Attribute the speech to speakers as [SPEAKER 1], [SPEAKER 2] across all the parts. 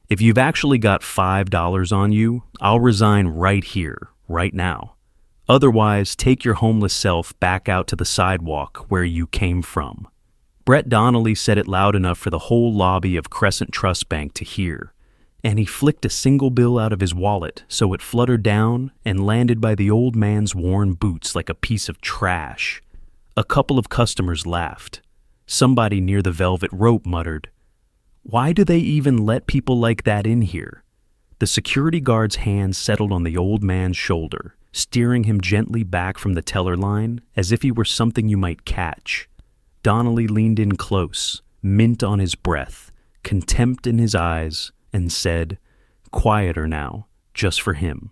[SPEAKER 1] If you've actually got $5 on you, I'll resign right here, right now. Otherwise, take your homeless self back out to the sidewalk where you came from." Brett Donnelly said it loud enough for the whole lobby of Crescent Trust Bank to hear, and he flicked a single bill out of his wallet so it fluttered down and landed by the old man's worn boots like a piece of trash. A couple of customers laughed. Somebody near the velvet rope muttered, "Why do they even let people like that in here?" The security guard's hand settled on the old man's shoulder, steering him gently back from the teller line as if he were something you might catch. Donnelly leaned in close, mint on his breath, contempt in his eyes, and said, "Quieter now, just for him.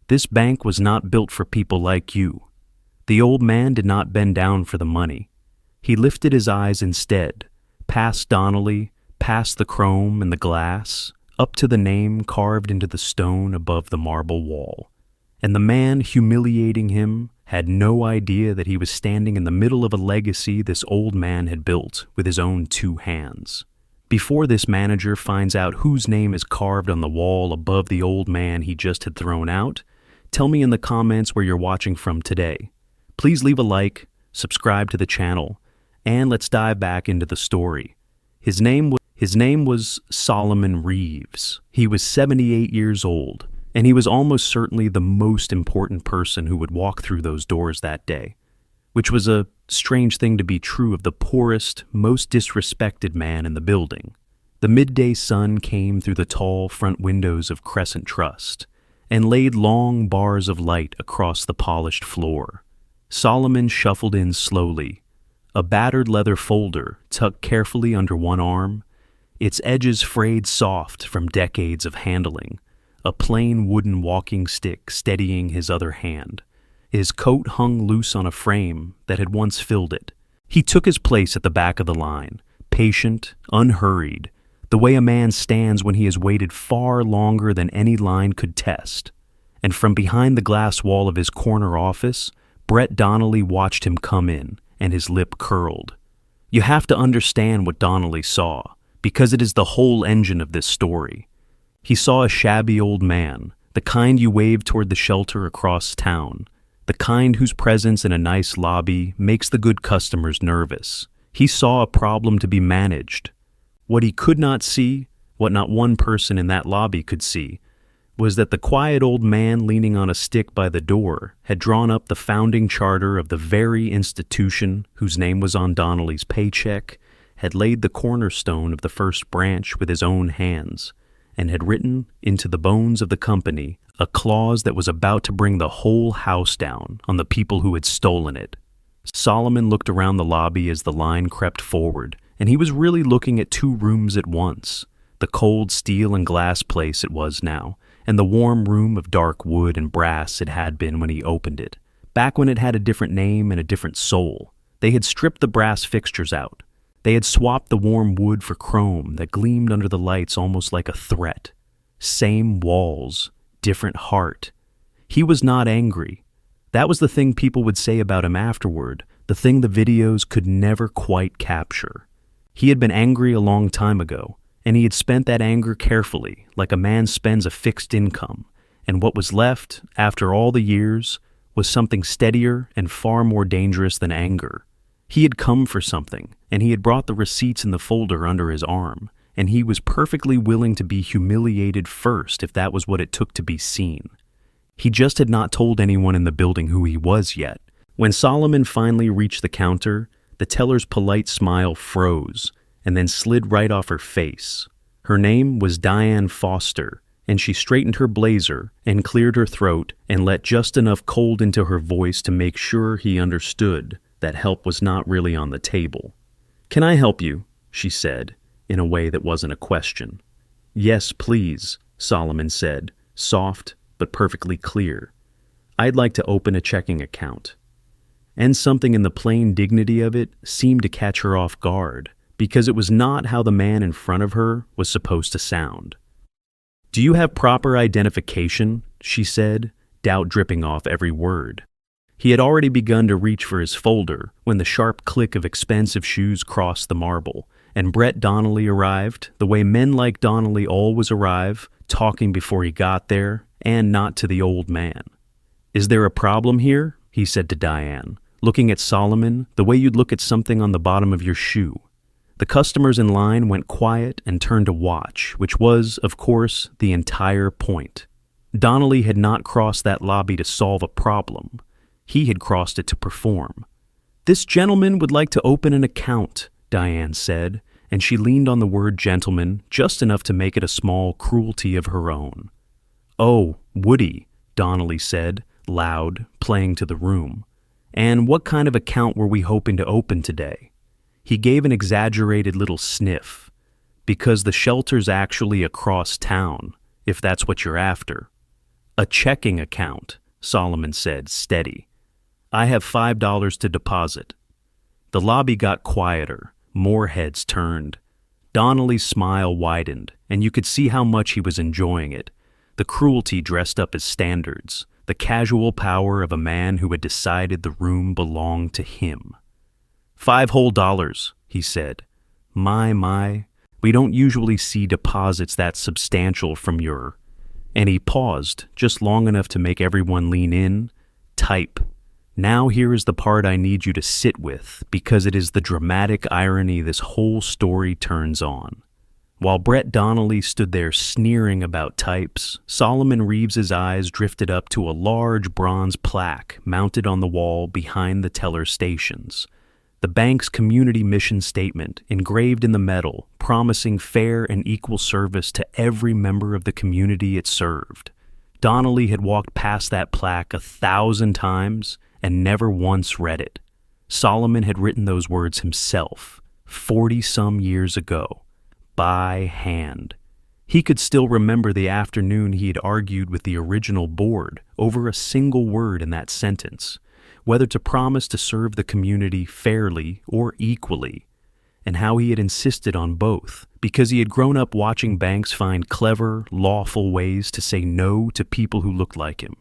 [SPEAKER 1] This bank was not built for people like you." The old man did not bend down for the money. He lifted his eyes instead, past Donnelly, past the chrome and the glass, up to the name carved into the stone above the marble wall. And the man humiliating him had no idea that he was standing in the middle of a legacy this old man had built with his own 2 hands. Before this manager finds out whose name is carved on the wall above the old man he just had thrown out, tell me in the comments where you're watching from today. Please leave a like, subscribe to the channel, and let's dive back into the story. His name was Solomon Reeves. He was 78 years old, and he was almost certainly the most important person who would walk through those doors that day, which was a strange thing to be true of the poorest, most disrespected man in the building. The midday sun came through the tall front windows of Crescent Trust and laid long bars of light across the polished floor. Solomon shuffled in slowly, a battered leather folder tucked carefully under one arm, its edges frayed soft from decades of handling, a plain wooden walking stick steadying his other hand. His coat hung loose on a frame that had once filled it. He took his place at the back of the line, patient, unhurried, the way a man stands when he has waited far longer than any line could test. And from behind the glass wall of his corner office, Brett Donnelly watched him come in, and his lip curled. You have to understand what Donnelly saw, because it is the whole engine of this story. He saw a shabby old man, the kind you wave toward the shelter across town, the kind whose presence in a nice lobby makes the good customers nervous. He saw a problem to be managed. What he could not see, what not one person in that lobby could see, was that the quiet old man leaning on a stick by the door had drawn up the founding charter of the very institution whose name was on Donnelly's paycheck, had laid the cornerstone of the first branch with his own hands, and had written into the bones of the company a clause that was about to bring the whole house down on the people who had stolen it. Solomon looked around the lobby as the line crept forward, and he was really looking at 2 rooms at once, the cold steel and glass place it was now, and the warm room of dark wood and brass it had been when he opened it, back when it had a different name and a different soul. They had stripped the brass fixtures out. They had swapped the warm wood for chrome that gleamed under the lights almost like a threat. Same walls, different heart. He was not angry. That was the thing people would say about him afterward, the thing the videos could never quite capture. He had been angry a long time ago, and he had spent that anger carefully, like a man spends a fixed income, and what was left, after all the years, was something steadier and far more dangerous than anger. He had come for something, and he had brought the receipts in the folder under his arm, and he was perfectly willing to be humiliated first if that was what it took to be seen. He just had not told anyone in the building who he was yet. When Solomon finally reached the counter, the teller's polite smile froze, and then slid right off her face. Her name was Diane Foster, and she straightened her blazer and cleared her throat and let just enough cold into her voice to make sure he understood that help was not really on the table. "Can I help you?" she said, in a way that wasn't a question. "Yes, please," Solomon said, soft but perfectly clear. "I'd like to open a checking account." And something in the plain dignity of it seemed to catch her off guard, because it was not how the man in front of her was supposed to sound. "Do you have proper identification?" she said, doubt dripping off every word. He had already begun to reach for his folder when the sharp click of expensive shoes crossed the marble, and Brett Donnelly arrived, the way men like Donnelly always arrive, talking before he got there, and not to the old man. "Is there a problem here?" he said to Diane, looking at Solomon the way you'd look at something on the bottom of your shoe. The customers in line went quiet and turned to watch, which was, of course, the entire point. Donnelly had not crossed that lobby to solve a problem. He had crossed it to perform. "This gentleman would like to open an account," Diane said, and she leaned on the word gentleman just enough to make it a small cruelty of her own. "Oh, Woody," Donnelly said, loud, playing to the room. "And what kind of account were we hoping to open today?" He gave an exaggerated little sniff. "Because the shelter's actually across town, if that's what you're after." "A checking account," Solomon said, steady. "I have $5 to deposit." The lobby got quieter, more heads turned. Donnelly's smile widened, and you could see how much he was enjoying it. The cruelty dressed up as standards, the casual power of a man who had decided the room belonged to him. $5 whole," he said. My, we don't usually see deposits that substantial from your—" And he paused, just long enough to make everyone lean in. "Type. Now here is the part I need you to sit with, because it is the dramatic irony this whole story turns on." While Brett Donnelly stood there sneering about types, Solomon Reeves's eyes drifted up to a large bronze plaque mounted on the wall behind the teller stations. The bank's community mission statement, engraved in the metal, promising fair and equal service to every member of the community it served. Donnelly had walked past that plaque 1,000 times and never once read it. Solomon had written those words himself, 40-some years ago, by hand. He could still remember the afternoon he had argued with the original board over a single word in that sentence, whether to promise to serve the community fairly or equally, and how he had insisted on both, because he had grown up watching banks find clever, lawful ways to say no to people who looked like him.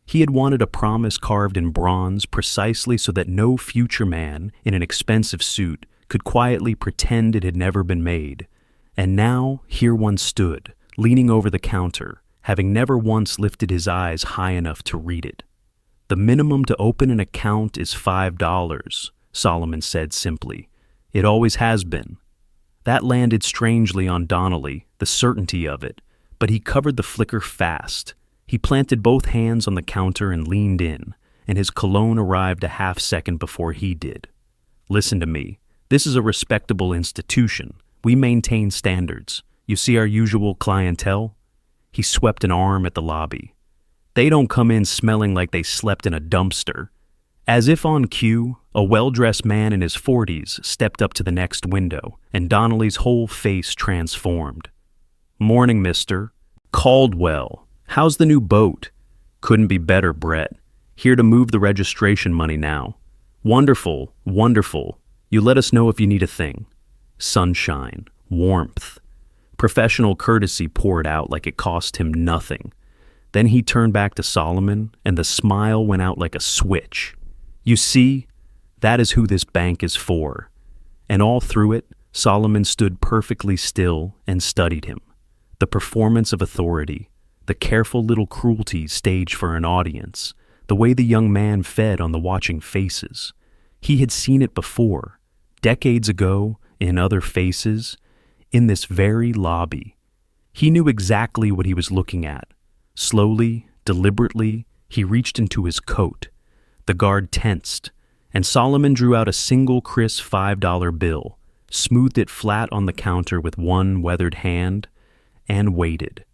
[SPEAKER 1] He had wanted a promise carved in bronze precisely so that no future man in an expensive suit could quietly pretend it had never been made. And now here one stood, leaning over the counter, having never once lifted his eyes high enough to read it. "The minimum to open an account is $5, Solomon said simply. "It always has been." That landed strangely on Donnelly, the certainty of it, but he covered the flicker fast. He planted both hands on the counter and leaned in, and his cologne arrived a half-second before he did. "Listen to me. This is a respectable institution. We maintain standards. You see our usual clientele?" He swept an arm at the lobby. "They don't come in smelling like they slept in a dumpster." As if on cue, a well-dressed man in his 40s stepped up to the next window, and Donnelly's whole face transformed. "Morning, mister. Caldwell. How's the new boat?" "Couldn't be better, Brett. Here to move the registration money now." "Wonderful, wonderful. You let us know if you need a thing." Sunshine, warmth. Professional courtesy poured out like it cost him nothing. Then he turned back to Solomon, and the smile went out like a switch. "You see, that is who this bank is for." And all through it, Solomon stood perfectly still and studied him. The performance of authority, the careful little cruelties staged for an audience, the way the young man fed on the watching faces. He had seen it before, decades ago, in other faces, in this very lobby. He knew exactly what he was looking at. Slowly, deliberately, he reached into his coat. The guard tensed, and Solomon drew out a single crisp $5 bill, smoothed it flat on the counter with one weathered hand, and waited.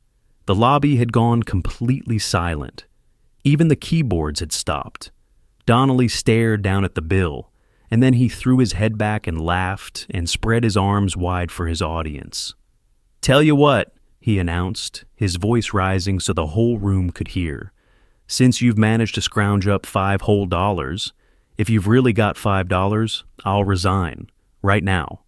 [SPEAKER 1] The lobby had gone completely silent. Even the keyboards had stopped. Donnelly stared down at the bill, and then he threw his head back and laughed and spread his arms wide for his audience. "Tell you what," he announced, his voice rising so the whole room could hear. "Since you've managed to scrounge up $5 whole, if you've really got $5, I'll resign, right now."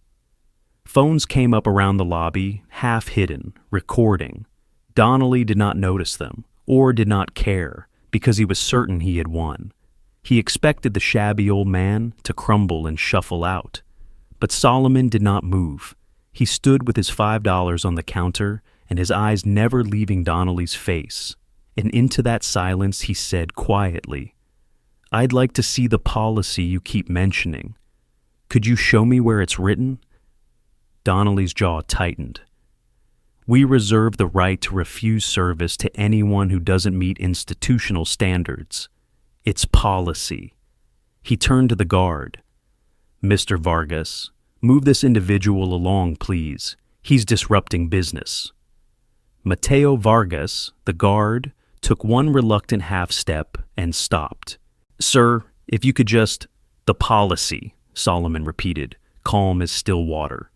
[SPEAKER 1] Phones came up around the lobby, half hidden, recording. Donnelly did not notice them, or did not care, because he was certain he had won. He expected the shabby old man to crumble and shuffle out. But Solomon did not move. He stood with his $5 on the counter and his eyes never leaving Donnelly's face. And into that silence he said quietly, "I'd like to see the policy you keep mentioning. Could you show me where it's written?" Donnelly's jaw tightened. "We reserve the right to refuse service to anyone who doesn't meet institutional standards. It's policy." He turned to the guard. "Mr. Vargas, move this individual along, please. He's disrupting business." Mateo Vargas, the guard, took one reluctant half-step and stopped. "Sir, if you could just—" "The policy," Solomon repeated, calm as still water.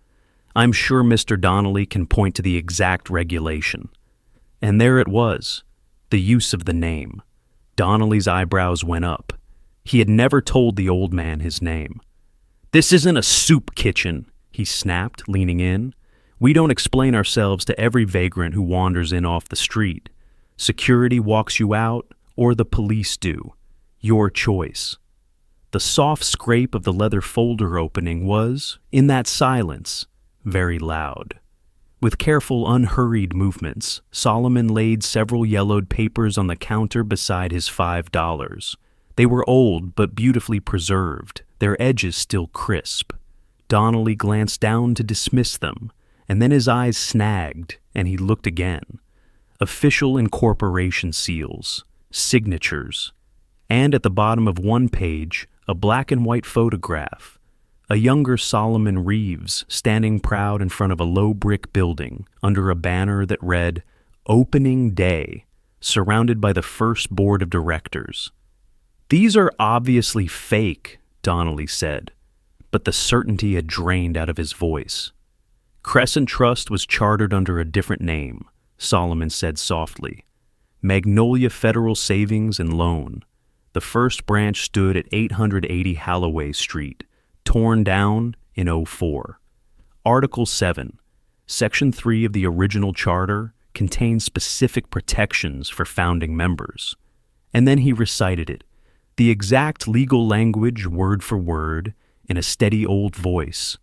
[SPEAKER 1] "I'm sure Mr. Donnelly can point to the exact regulation." And there it was, the use of the name. Donnelly's eyebrows went up. He had never told the old man his name. "This isn't a soup kitchen," he snapped, leaning in. "We don't explain ourselves to every vagrant who wanders in off the street. Security walks you out, or the police do. Your choice." The soft scrape of the leather folder opening was, in that silence, very loud. With careful, unhurried movements, Solomon laid several yellowed papers on the counter beside his $5. They were old but beautifully preserved, their edges still crisp. Donnelly glanced down to dismiss them, and then his eyes snagged, and he looked again. Official incorporation seals, signatures, and at the bottom of one page, a black and white photograph. A younger Solomon Reeves standing proud in front of a low brick building under a banner that read, "Opening Day," surrounded by the first board of directors. "These are obviously fake," Donnelly said, but the certainty had drained out of his voice. "Crescent Trust was chartered under a different name," Solomon said softly. "Magnolia Federal Savings and Loan. The first branch stood at 880 Halloway Street, torn down in '04. Article 7, Section 3 of the original charter contains specific protections for founding members." And then he recited it, the exact legal language word for word, in a steady old voice,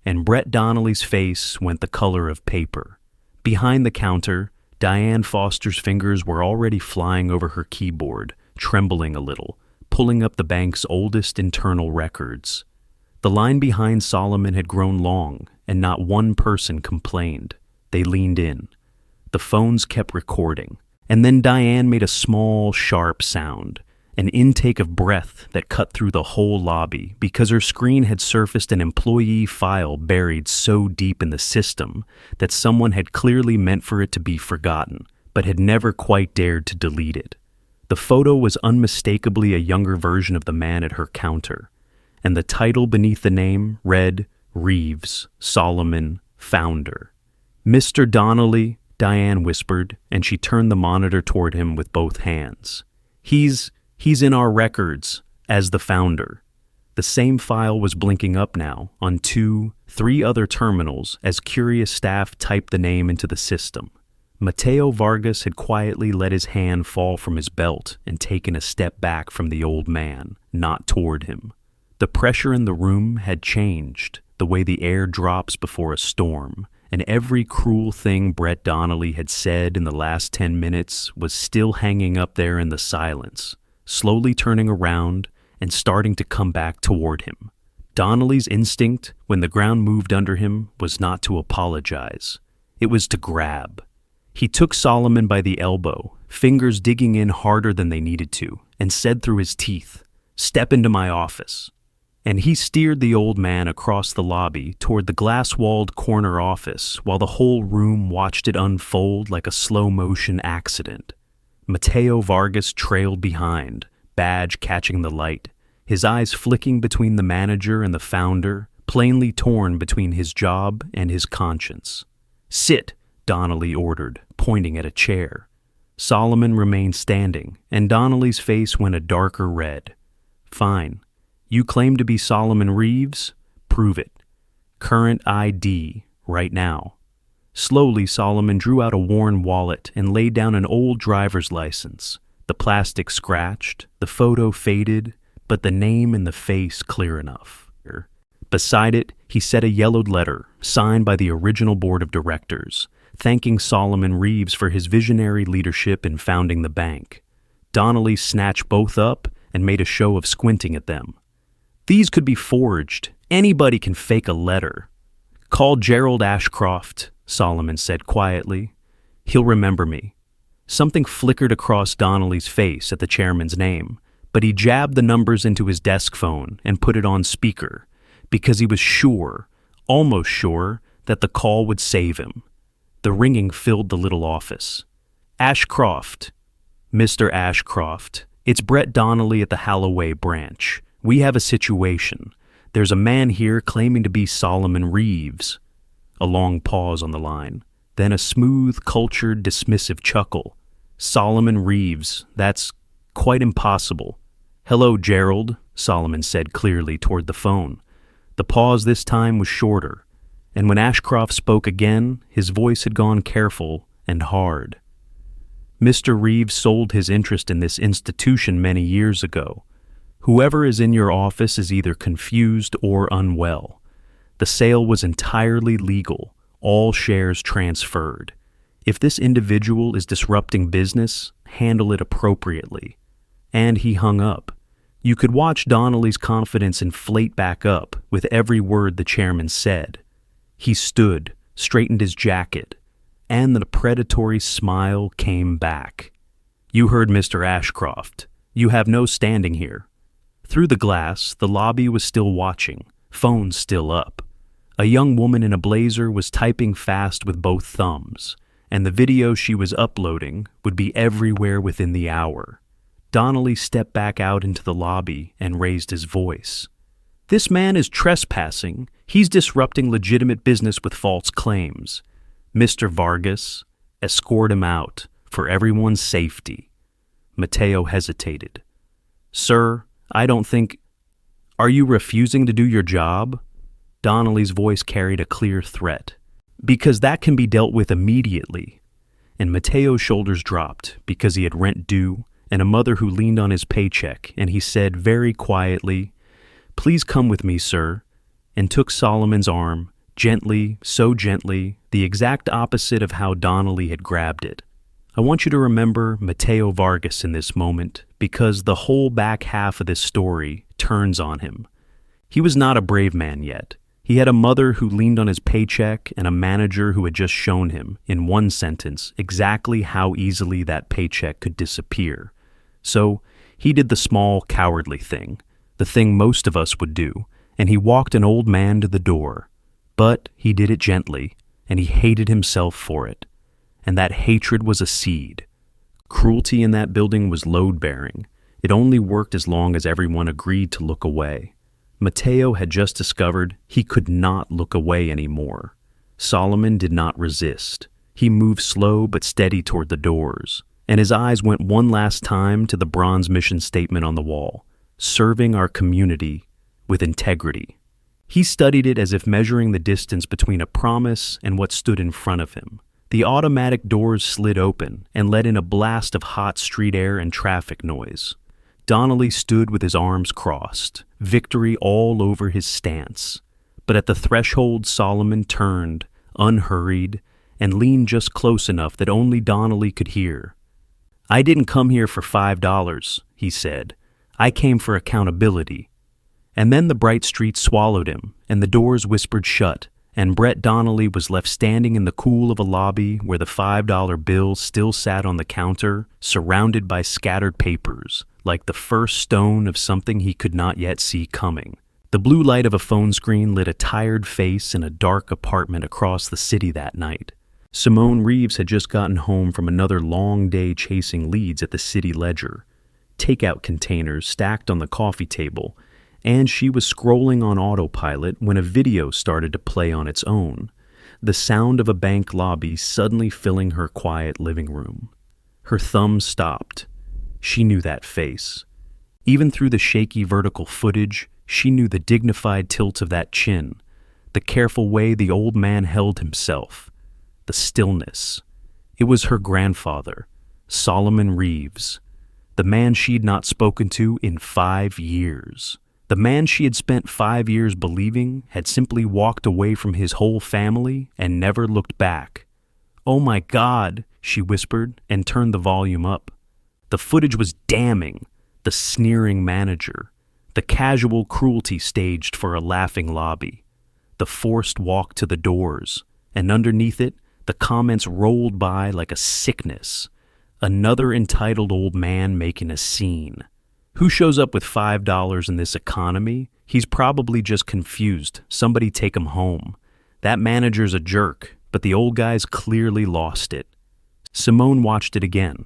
[SPEAKER 1] and Brett Donnelly's face went the color of paper. Behind the counter, Diane Foster's fingers were already flying over her keyboard, trembling a little, pulling up the bank's oldest internal records. The line behind Solomon had grown long, and not one person complained. They leaned in. The phones kept recording, and then Diane made a small, sharp sound, an intake of breath that cut through the whole lobby because her screen had surfaced an employee file buried so deep in the system that someone had clearly meant for it to be forgotten, but had never quite dared to delete it. The photo was unmistakably a younger version of the man at her counter, and the title beneath the name read, "Reeves, Solomon, Founder." "Mr. Donnelly," Diane whispered, and she turned the monitor toward him with both hands. He's in our records as the founder." The same file was blinking up now on 2, 3 other terminals as curious staff typed the name into the system. Mateo Vargas had quietly let his hand fall from his belt and taken a step back from the old man, not toward him. The pressure in the room had changed, the way the air drops before a storm, and every cruel thing Brett Donnelly had said in the last 10 minutes was still hanging up there in the silence, slowly turning around and starting to come back toward him. Donnelly's instinct, when the ground moved under him, was not to apologize. It was to grab. He took Solomon by the elbow, fingers digging in harder than they needed to, and said through his teeth, "Step into my office." And he steered the old man across the lobby toward the glass-walled corner office while the whole room watched it unfold like a slow-motion accident. Mateo Vargas trailed behind, badge catching the light, his eyes flicking between the manager and the founder, plainly torn between his job and his conscience. "Sit," Donnelly ordered, pointing at a chair. Solomon remained standing, and Donnelly's face went a darker red. "Fine. You claim to be Solomon Reeves? Prove it. Current ID, right now." Slowly, Solomon drew out a worn wallet and laid down an old driver's license. The plastic scratched, the photo faded, but the name and the face clear enough. Beside it, he set a yellowed letter, signed by the original board of directors, thanking Solomon Reeves for his visionary leadership in founding the bank. Donnelly snatched both up and made a show of squinting at them. "These could be forged. Anybody can fake a letter." "Call Gerald Ashcroft," Solomon said quietly. "He'll remember me." Something flickered across Donnelly's face at the chairman's name, but he jabbed the numbers into his desk phone and put it on speaker, because he was sure, almost sure, that the call would save him. The ringing filled the little office. "Ashcroft." "Mr. Ashcroft, it's Brett Donnelly at the Holloway branch. We have a situation. There's a man here claiming to be Solomon Reeves." A long pause on the line, then a smooth, cultured, dismissive chuckle. "Solomon Reeves, that's quite impossible." "Hello, Gerald," Solomon said clearly toward the phone. The pause this time was shorter, and when Ashcroft spoke again, his voice had gone careful and hard. "Mr. Reeves sold his interest in this institution many years ago. Whoever is in your office is either confused or unwell. The sale was entirely legal, all shares transferred. If this individual is disrupting business, handle it appropriately." And he hung up. You could watch Donnelly's confidence inflate back up with every word the chairman said. He stood, straightened his jacket, and the predatory smile came back. "You heard Mr. Ashcroft. You have no standing here." Through the glass, the lobby was still watching, phones still up. A young woman in a blazer was typing fast with both thumbs, and the video she was uploading would be everywhere within the hour. Donnelly stepped back out into the lobby and raised his voice. "This man is trespassing. He's disrupting legitimate business with false claims. Mr. Vargas, escort him out for everyone's safety." Mateo hesitated. "Sir, I don't think... Are you refusing to do your job?" Donnelly's voice carried a clear threat. "Because that can be dealt with immediately." And Mateo's shoulders dropped because he had rent due and a mother who leaned on his paycheck, and he said very quietly, "Please come with me, sir," and took Solomon's arm, gently, so gently, the exact opposite of how Donnelly had grabbed it. I want you to remember Mateo Vargas in this moment, because the whole back half of this story turns on him. He was not a brave man yet. He had a mother who leaned on his paycheck and a manager who had just shown him, in one sentence, exactly how easily that paycheck could disappear. So he did the small, cowardly thing, the thing most of us would do, and he walked an old man to the door. But he did it gently, and he hated himself for it. And that hatred was a seed. Cruelty in that building was load-bearing. It only worked as long as everyone agreed to look away. Mateo had just discovered he could not look away anymore. Solomon did not resist. He moved slow but steady toward the doors, and his eyes went one last time to the bronze mission statement on the wall, "Serving our community with integrity." He studied it as if measuring the distance between a promise and what stood in front of him. The automatic doors slid open and let in a blast of hot street air and traffic noise. Donnelly stood with his arms crossed, victory all over his stance. But at the threshold, Solomon turned, unhurried, and leaned just close enough that only Donnelly could hear. "I didn't come here for $5, he said. "I came for accountability." And then the bright street swallowed him, and the doors whispered shut, and Brett Donnelly was left standing in the cool of a lobby where the $5 bill still sat on the counter, surrounded by scattered papers, like the first stone of something he could not yet see coming. The blue light of a phone screen lit a tired face in a dark apartment across the city that night. Simone Reeves had just gotten home from another long day chasing leads at the city ledger, takeout containers stacked on the coffee table, and she was scrolling on autopilot when a video started to play on its own, the sound of a bank lobby suddenly filling her quiet living room. Her thumb stopped. She knew that face. Even through the shaky vertical footage, she knew the dignified tilt of that chin, the careful way the old man held himself, the stillness. It was her grandfather, Solomon Reeves, the man she'd not spoken to in 5 years. The man she had spent 5 years believing had simply walked away from his whole family and never looked back. "Oh my God," she whispered and turned the volume up. The footage was damning. The sneering manager, the casual cruelty staged for a laughing lobby, the forced walk to the doors, and underneath it, the comments rolled by like a sickness. Another entitled old man making a scene. Who shows up with $5 in this economy? He's probably just confused. Somebody take him home. That manager's a jerk, but the old guy's clearly lost it. Simone watched it again,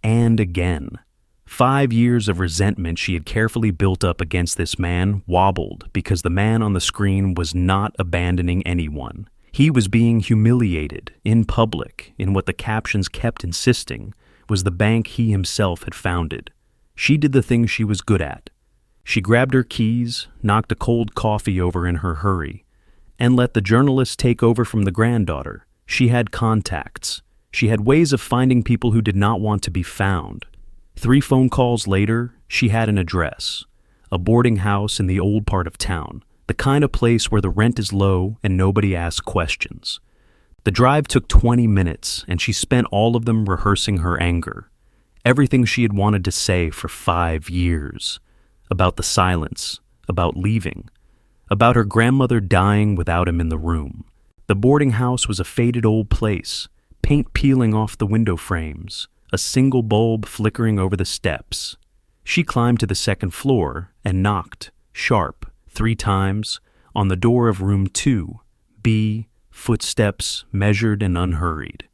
[SPEAKER 1] and again. 5 years of resentment she had carefully built up against this man wobbled because the man on the screen was not abandoning anyone. He was being humiliated in public in what the captions kept insisting was the bank he himself had founded. She did the thing she was good at. She grabbed her keys, knocked a cold coffee over in her hurry, and let the journalist take over from the granddaughter. She had contacts. She had ways of finding people who did not want to be found. 3 phone calls later, she had an address, a boarding house in the old part of town, the kind of place where the rent is low and nobody asks questions. The drive took 20 minutes, and she spent all of them rehearsing her anger. Everything she had wanted to say for 5 years. About the silence, about leaving, about her grandmother dying without him in the room. The boarding house was a faded old place, paint peeling off the window frames, a single bulb flickering over the steps. She climbed to the 2nd floor and knocked, sharp, 3 times, on the door of room 2B, footsteps measured and unhurried.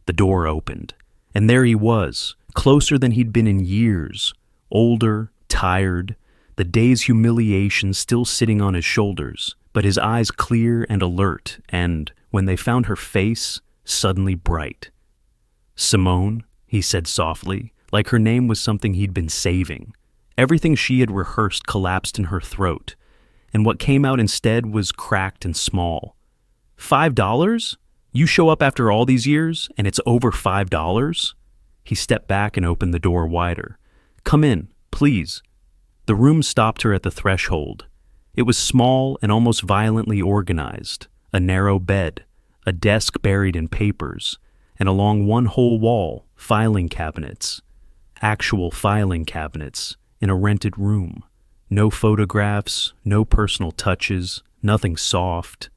[SPEAKER 1] The door opened, and there he was, closer than he'd been in years, older, tired, the day's humiliation still sitting on his shoulders, but his eyes clear and alert, and, when they found her face, suddenly bright. "Simone," he said softly, like her name was something he'd been saving. Everything she had rehearsed collapsed in her throat, and what came out instead was cracked and small. $5? You show up after all these years, and it's over $5? He stepped back and opened the door wider. "Come in, please." The room stopped her at the threshold. It was small and almost violently organized. A narrow bed, a desk buried in papers, and along one whole wall, filing cabinets. Actual filing cabinets in a rented room. No photographs, no personal touches, nothing soft.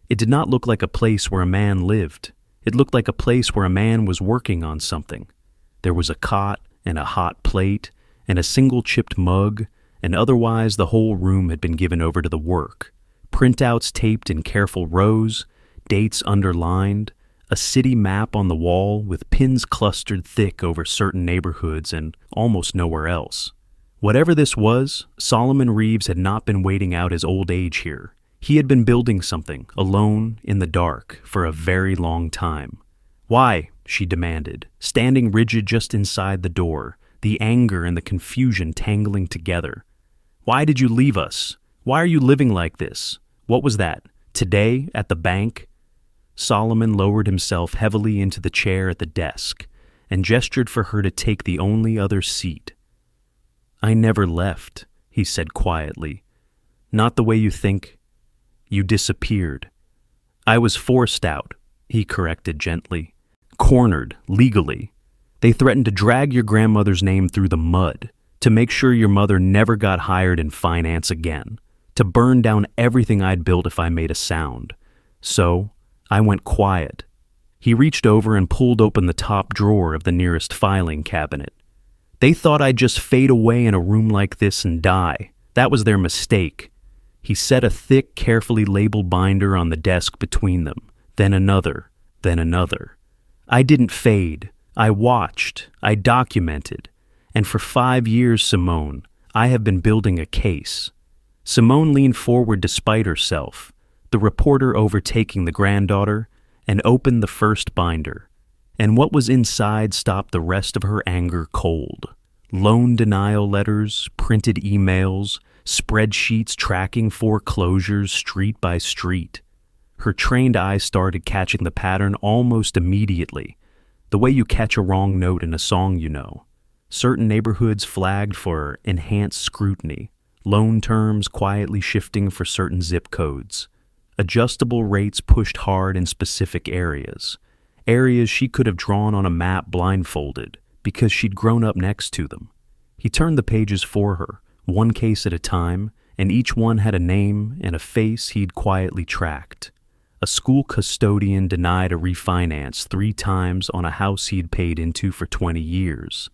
[SPEAKER 1] It did not look like a place where a man lived. It looked like a place where a man was working on something. There was a cot and a hot plate and a single chipped mug, and otherwise the whole room had been given over to the work. Printouts taped in careful rows, dates underlined, a city map on the wall with pins clustered thick over certain neighborhoods and almost nowhere else. Whatever this was, Solomon Reeves had not been waiting out his old age here. He had been building something, alone, in the dark, for a very long time. "Why?" she demanded, standing rigid just inside the door, the anger and the confusion tangling together. "Why did you leave us? Why are you living like this? What was that? Today, at the bank?" Solomon lowered himself heavily into the chair at the desk and gestured for her to take the only other seat. "I never left," he said quietly. "Not the way you think. You disappeared." "I was forced out," he corrected gently. "Cornered, legally. They threatened to drag your grandmother's name through the mud, to make sure your mother never got hired in finance again, to burn down everything I'd built if I made a sound. So, I went quiet." He reached over and pulled open the top drawer of the nearest filing cabinet. "They thought I'd just fade away in a room like this and die. That was their mistake." He set a thick, carefully labeled binder on the desk between them, then another, then another. "I didn't fade. I watched. I documented. And for 5 years, Simone, I have been building a case." Simone leaned forward despite herself, the reporter overtaking the granddaughter, and opened the first binder. And what was inside stopped the rest of her anger cold. Loan denial letters, printed emails, spreadsheets tracking foreclosures street by street. Her trained eyes started catching the pattern almost immediately, the way you catch a wrong note in a song you know. Certain neighborhoods flagged for enhanced scrutiny, loan terms quietly shifting for certain zip codes, adjustable rates pushed hard in specific areas she could have drawn on a map blindfolded because she'd grown up next to them. He turned the pages for her, one case at a time, and each one had a name and a face he'd quietly tracked. A school custodian denied a refinance 3 times on a house he'd paid into for 20 years,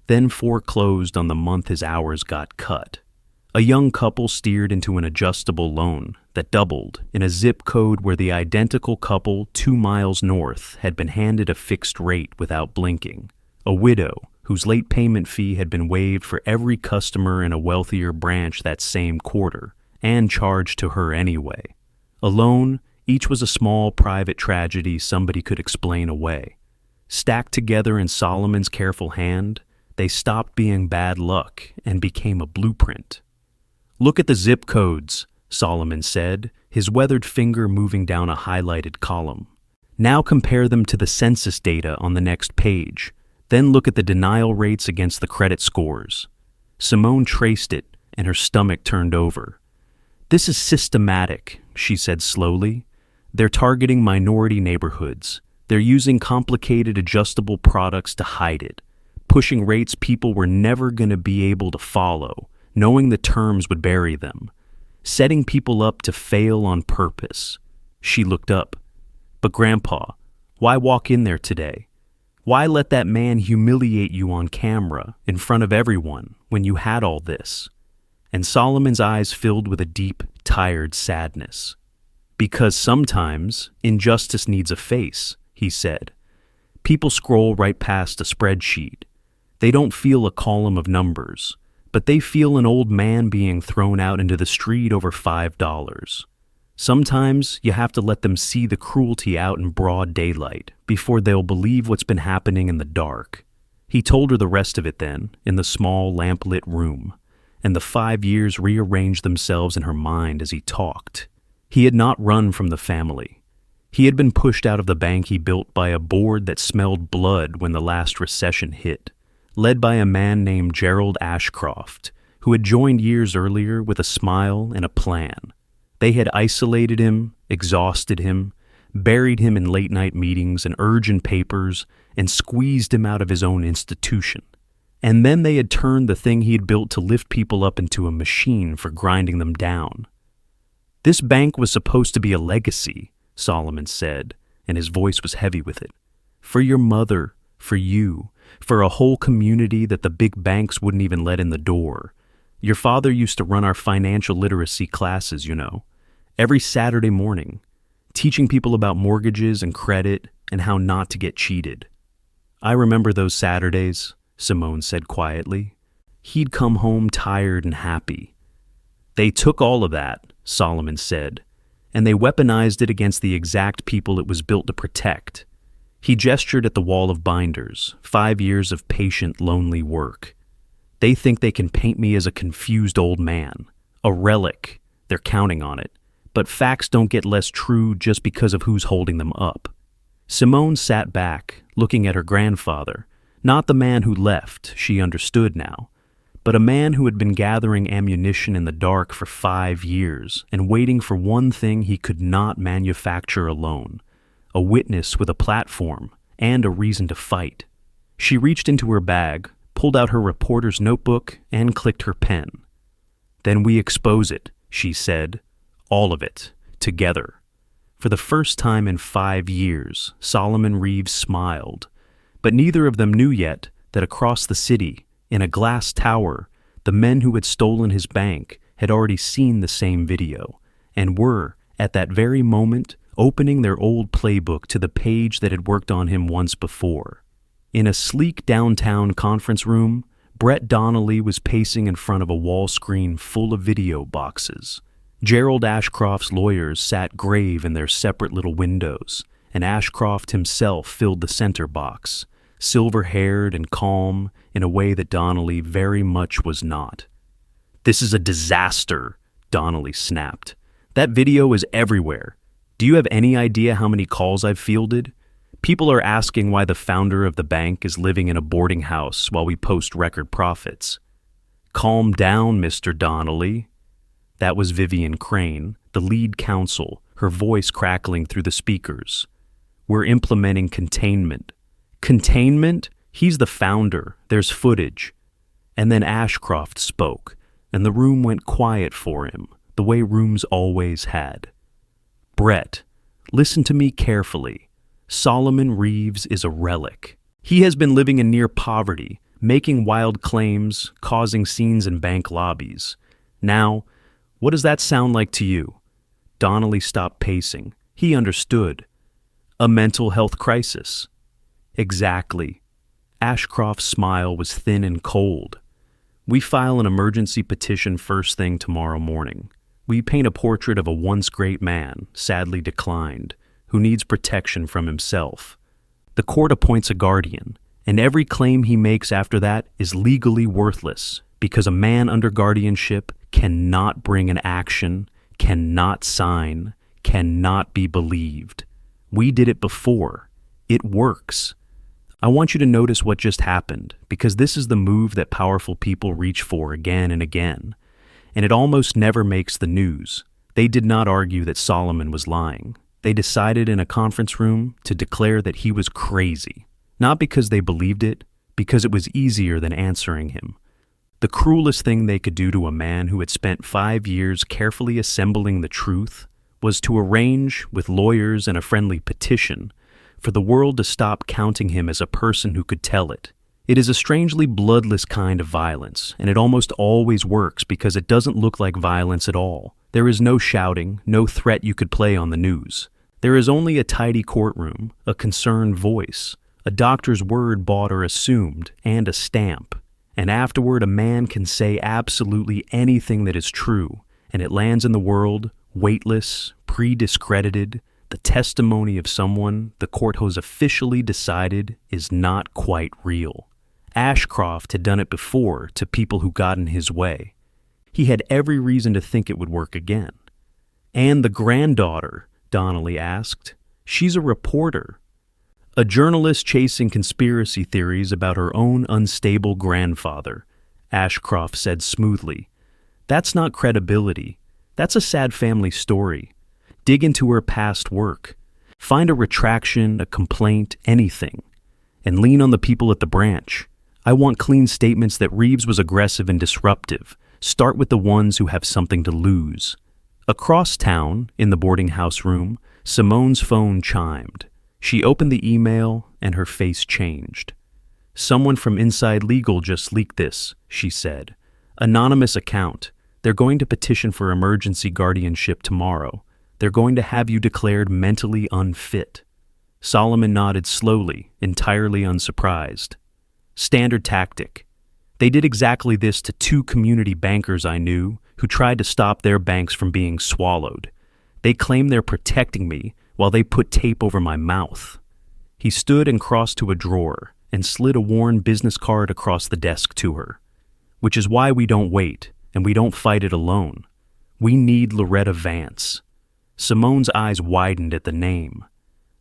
[SPEAKER 1] then foreclosed on the month his hours got cut. A young couple steered into an adjustable loan that doubled in a zip code where the identical couple 2 miles north had been handed a fixed rate without blinking. A widow whose late payment fee had been waived for every customer in a wealthier branch that same quarter, and charged to her anyway. Alone, each was a small private tragedy somebody could explain away. Stacked together in Solomon's careful hand, they stopped being bad luck and became a blueprint. "Look at the zip codes," Solomon said, his weathered finger moving down a highlighted column. "Now compare them to the census data on the next page. Then look at the denial rates against the credit scores." Simone traced it, and her stomach turned over. "This is systematic," she said slowly. "They're targeting minority neighborhoods. They're using complicated adjustable products to hide it, pushing rates people were never going to be able to follow, knowing the terms would bury them, setting people up to fail on purpose." She looked up. "But Grandpa, why walk in there today? Why let that man humiliate you on camera in front of everyone when you had all this?" And Solomon's eyes filled with a deep, tired sadness. "Because sometimes injustice needs a face," he said. "People scroll right past a spreadsheet. They don't feel a column of numbers, but they feel an old man being thrown out into the street over $5. Sometimes you have to let them see the cruelty out in broad daylight before they'll believe what's been happening in the dark." He told her the rest of it then, in the small lamp-lit room, and the 5 years rearranged themselves in her mind as he talked. He had not run from the family. He had been pushed out of the bank he built by a board that smelled blood when the last recession hit, led by a man named Gerald Ashcroft, who had joined years earlier with a smile and a plan. They had isolated him, exhausted him, buried him in late-night meetings and urgent papers, and squeezed him out of his own institution. And then they had turned the thing he had built to lift people up into a machine for grinding them down. "This bank was supposed to be a legacy," Solomon said, and his voice was heavy with it. "For your mother, for you, for a whole community that the big banks wouldn't even let in the door. Your father used to run our financial literacy classes, you know, every Saturday morning, teaching people about mortgages and credit and how not to get cheated." "I remember those Saturdays," Simone said quietly. "He'd come home tired and happy." "They took all of that," Solomon said, "and they weaponized it against the exact people it was built to protect." He gestured at the wall of binders, 5 years of patient, lonely work. "They think they can paint me as a confused old man, a relic. They're counting on it. But facts don't get less true just because of who's holding them up." Simone sat back, looking at her grandfather, not the man who left, she understood now, but a man who had been gathering ammunition in the dark for 5 years and waiting for one thing he could not manufacture alone, a witness with a platform and a reason to fight. She reached into her bag, pulled out her reporter's notebook, and clicked her pen. "Then we expose it," she said. "All of it, together." For the first time in 5 years, Solomon Reeves smiled, but neither of them knew yet that across the city, in a glass tower, the men who had stolen his bank had already seen the same video, and were, at that very moment, opening their old playbook to the page that had worked on him once before. In a sleek downtown conference room, Brett Donnelly was pacing in front of a wall screen full of video boxes. Gerald Ashcroft's lawyers sat grave in their separate little windows, and Ashcroft himself filled the center box, silver-haired and calm in a way that Donnelly very much was not. "This is a disaster," Donnelly snapped. "That video is everywhere. Do you have any idea how many calls I've fielded? People are asking why the founder of the bank is living in a boarding house while we post record profits." Calm down, Mr. Donnelly. That was Vivian Crane, the lead counsel, her voice crackling through the speakers. We're implementing containment. Containment? He's the founder. There's footage. And then Ashcroft spoke, and the room went quiet for him, the way rooms always had. Brett, listen to me carefully. Solomon Reeves is a relic. He has been living in near poverty, making wild claims, causing scenes in bank lobbies. Now, what does that sound like to you? Donnelly stopped pacing. He understood. A mental health crisis. Exactly. Ashcroft's smile was thin and cold. We file an emergency petition first thing tomorrow morning. We paint a portrait of a once great man, sadly declined, who needs protection from himself. The court appoints a guardian, and every claim he makes after that is legally worthless because a man under guardianship cannot bring an action, cannot sign, cannot be believed. We did it before. It works. I want you to notice what just happened, because this is the move that powerful people reach for again and again. And it almost never makes the news. They did not argue that Solomon was lying. They decided in a conference room to declare that he was crazy. Not because they believed it, because it was easier than answering him. The cruelest thing they could do to a man who had spent 5 years carefully assembling the truth was to arrange, with lawyers and a friendly petition, for the world to stop counting him as a person who could tell it. It is a strangely bloodless kind of violence, and it almost always works because it doesn't look like violence at all. There is no shouting, no threat you could play on the news. There is only a tidy courtroom, a concerned voice, a doctor's word bought or assumed, and a stamp. And afterward, a man can say absolutely anything that is true, and it lands in the world, weightless, pre-discredited, the testimony of someone the court has officially decided is not quite real. Ashcroft had done it before to people who got in his way. He had every reason to think it would work again. And the granddaughter, Donnelly asked. She's a reporter. A journalist chasing conspiracy theories about her own unstable grandfather, Ashcroft said smoothly. That's not credibility. That's a sad family story. Dig into her past work. Find a retraction, a complaint, anything. And lean on the people at the branch. I want clean statements that Reeves was aggressive and disruptive. Start with the ones who have something to lose. Across town, in the boarding house room, Simone's phone chimed. She opened the email and her face changed. Someone from Inside Legal just leaked this, she said. Anonymous account. They're going to petition for emergency guardianship tomorrow. They're going to have you declared mentally unfit. Solomon nodded slowly, entirely unsurprised. Standard tactic. They did exactly this to 2 community bankers I knew who tried to stop their banks from being swallowed. They claim they're protecting me while they put tape over my mouth. He stood and crossed to a drawer and slid a worn business card across the desk to her. Which is why we don't wait, and we don't fight it alone. We need Loretta Vance. Simone's eyes widened at the name.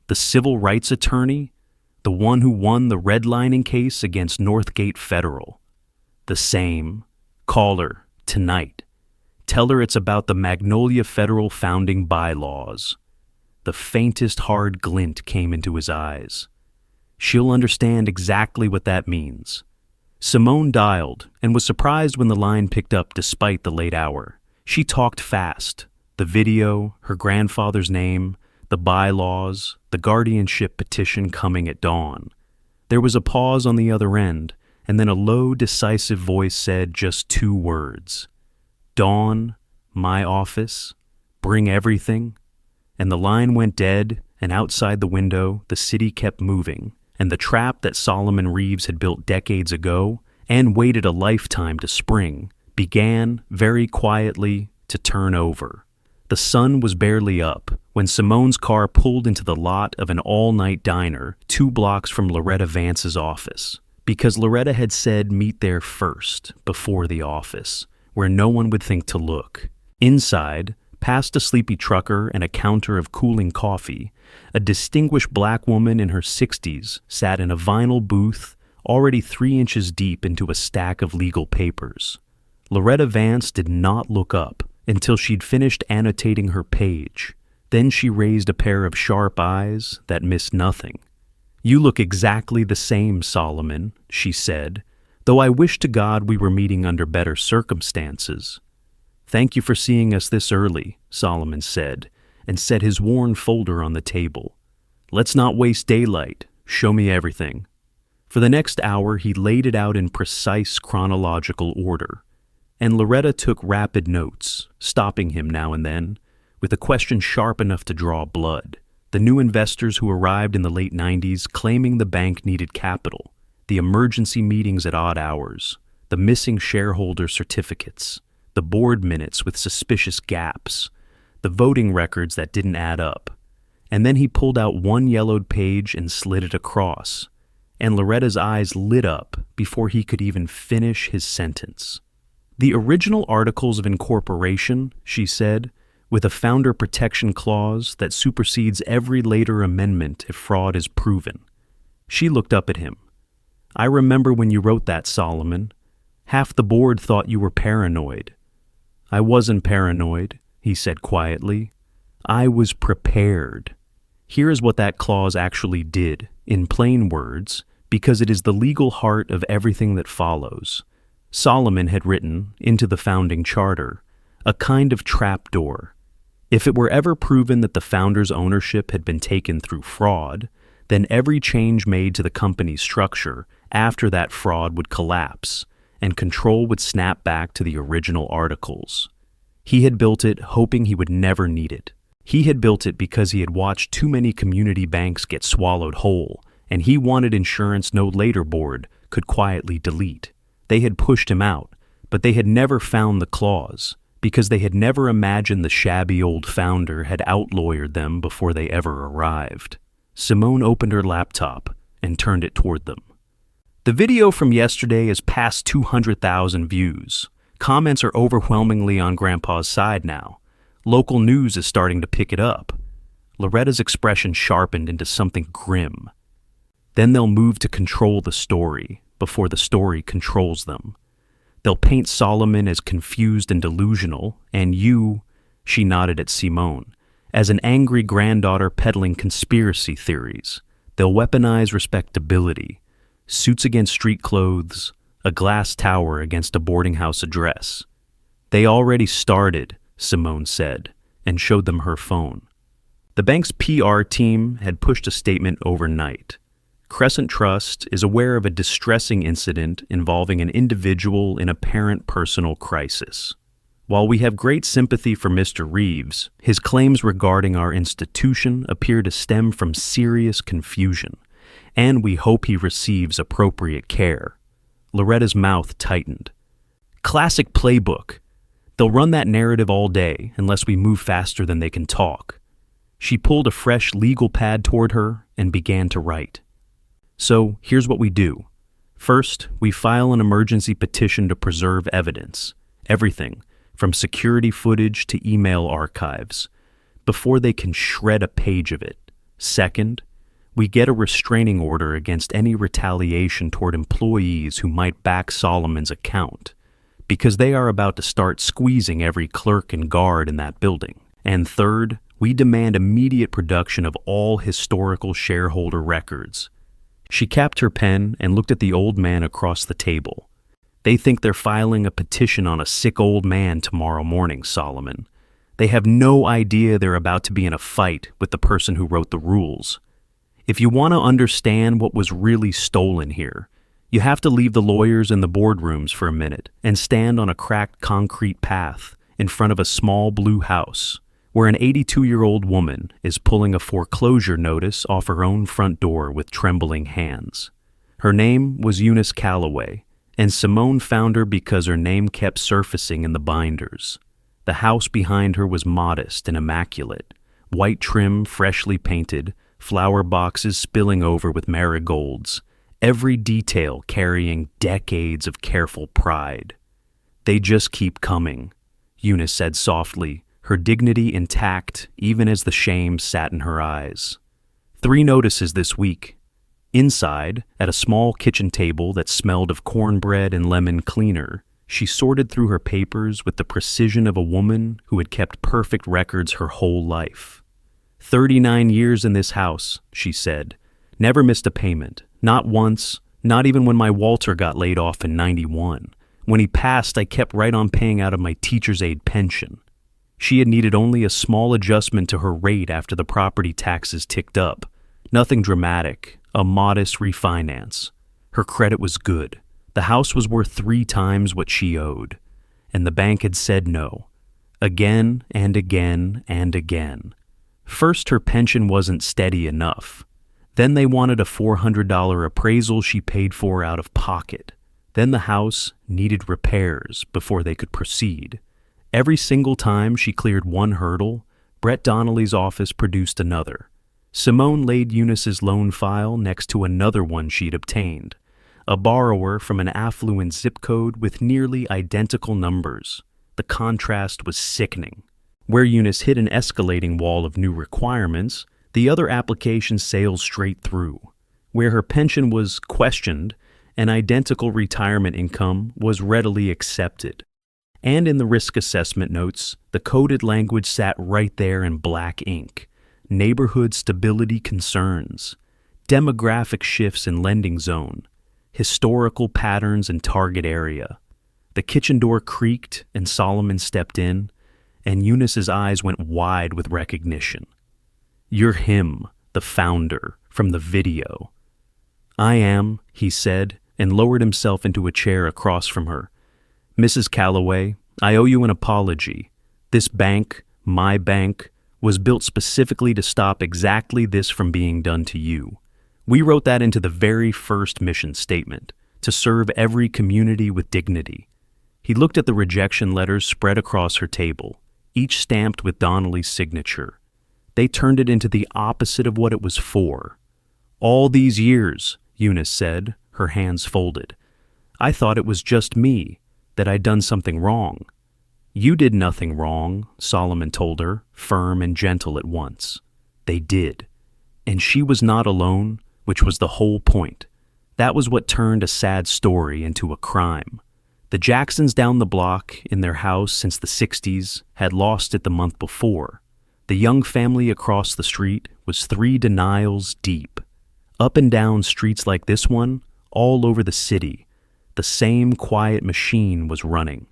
[SPEAKER 1] The civil rights attorney? The one who won the redlining case against Northgate Federal. The same. Call her, tonight. Tell her it's about the Magnolia Federal founding bylaws. The faintest hard glint came into his eyes. She'll understand exactly what that means. Simone dialed and was surprised when the line picked up despite the late hour. She talked fast. The video, her grandfather's name, the bylaws, the guardianship petition coming at dawn. There was a pause on the other end, and then a low, decisive voice said just 2 words. Dawn, my office, bring everything. And the line went dead, and outside the window, the city kept moving, and the trap that Solomon Reeves had built decades ago, and waited a lifetime to spring, began, very quietly, to turn over. The sun was barely up when Simone's car pulled into the lot of an all-night diner 2 blocks from Loretta Vance's office, because Loretta had said meet there first, before the office, where no one would think to look. Inside, past a sleepy trucker and a counter of cooling coffee, a distinguished black woman in her 60s sat in a vinyl booth already 3 inches deep into a stack of legal papers. Loretta Vance did not look up until she'd finished annotating her page. Then she raised a pair of sharp eyes that missed nothing. "You look exactly the same, Solomon," she said, "though I wish to God we were meeting under better circumstances." "Thank you for seeing us this early," Solomon said, and set his worn folder on the table. "Let's not waste daylight. Show me everything." For the next hour, he laid it out in precise chronological order, and Loretta took rapid notes, stopping him now and then, with a question sharp enough to draw blood. The new investors who arrived in the late 90s claiming the bank needed capital, the emergency meetings at odd hours, the missing shareholder certificates, the board minutes with suspicious gaps, the voting records that didn't add up. And then he pulled out one yellowed page and slid it across, and Loretta's eyes lit up before he could even finish his sentence. "The original Articles of Incorporation," she said, "with a founder protection clause that supersedes every later amendment if fraud is proven." She looked up at him. "I remember when you wrote that, Solomon. Half the board thought you were paranoid." "I wasn't paranoid," he said quietly. "I was prepared." Here is what that clause actually did, in plain words, because it is the legal heart of everything that follows. Solomon had written, into the founding charter, a kind of trapdoor. If it were ever proven that the founder's ownership had been taken through fraud, then every change made to the company's structure after that fraud would collapse, and control would snap back to the original articles. He had built it hoping he would never need it. He had built it because he had watched too many community banks get swallowed whole, and he wanted insurance no later board could quietly delete. They had pushed him out, but they had never found the clause, because they had never imagined the shabby old founder had outlawyered them before they ever arrived. Simone opened her laptop and turned it toward them. "The video from yesterday is past 200,000 views. Comments are overwhelmingly on Grandpa's side now. Local news is starting to pick it up." Loretta's expression sharpened into something grim. "Then they'll move to control the story before the story controls them. They'll paint Solomon as confused and delusional, and you," she nodded at Simone, "as an angry granddaughter peddling conspiracy theories. They'll weaponize respectability, suits against street clothes, a glass tower against a boarding house address." "They already started," Simone said, and showed them her phone. The bank's PR team had pushed a statement overnight. Crescent Trust is aware of a distressing incident involving an individual in apparent personal crisis. While we have great sympathy for Mr. Reeves, his claims regarding our institution appear to stem from serious confusion, and we hope he receives appropriate care. Loretta's mouth tightened. Classic playbook. They'll run that narrative all day unless we move faster than they can talk. She pulled a fresh legal pad toward her and began to write. "So here's what we do. First, we file an emergency petition to preserve evidence, everything from security footage to email archives, before they can shred a page of it. Second, we get a restraining order against any retaliation toward employees who might back Solomon's account, because they are about to start squeezing every clerk and guard in that building. And third, we demand immediate production of all historical shareholder records." She capped her pen and looked at the old man across the table. "They think they're filing a petition on a sick old man tomorrow morning, Solomon. They have no idea they're about to be in a fight with the person who wrote the rules. If you want to understand what was really stolen here, you have to leave the lawyers in the boardrooms for a minute and stand on a cracked concrete path in front of a small blue house, where an 82-year-old woman is pulling a foreclosure notice off her own front door with trembling hands. Her name was Eunice Calloway, and Simone found her because her name kept surfacing in the binders. The house behind her was modest and immaculate, white trim freshly painted, flower boxes spilling over with marigolds, every detail carrying decades of careful pride. "They just keep coming," Eunice said softly, her dignity intact even as the shame sat in her eyes. 3 notices this week. Inside, at a small kitchen table that smelled of cornbread and lemon cleaner, She sorted through her papers with the precision of a woman who had kept perfect records her whole life. 39 years in this house, she said. Never missed a payment. Not once, not even when my Walter got laid off in '91. When he passed, I kept right on paying out of my teacher's aid pension. She had needed only a small adjustment to her rate after the property taxes ticked up. Nothing dramatic, a modest refinance. Her credit was good. The house was worth 3 times what she owed. And the bank had said no. Again and again and again. First, her pension wasn't steady enough. Then they wanted a $400 appraisal she paid for out of pocket. Then the house needed repairs before they could proceed. Every single time she cleared one hurdle, Brett Donnelly's office produced another. Simone laid Eunice's loan file next to another one she'd obtained, a borrower from an affluent zip code with nearly identical numbers. The contrast was sickening. Where Eunice hit an escalating wall of new requirements, the other application sailed straight through. Where her pension was questioned, an identical retirement income was readily accepted. And in the risk assessment notes, the coded language sat right there in black ink. Neighborhood stability concerns, demographic shifts in lending zone, historical patterns in target area. The kitchen door creaked and Solomon stepped in, and Eunice's eyes went wide with recognition. "You're him, the founder, from the video." "I am," he said, and lowered himself into a chair across from her. "Mrs. Calloway, I owe you an apology. This bank, my bank, was built specifically to stop exactly this from being done to you. We wrote that into the very first mission statement, to serve every community with dignity." He looked at the rejection letters spread across her table, each stamped with Donnelly's signature. They turned it into the opposite of what it was for. "All these years," Eunice said, her hands folded, "I thought it was just me, that I'd done something wrong." "You did nothing wrong," Solomon told her, firm and gentle at once. They did. And she was not alone, which was the whole point. That was what turned a sad story into a crime. The Jacksons down the block, in their house since the '60s, had lost it the month before. The young family across the street was 3 denials deep. Up and down streets like this one, all over the city, the same quiet machine was running.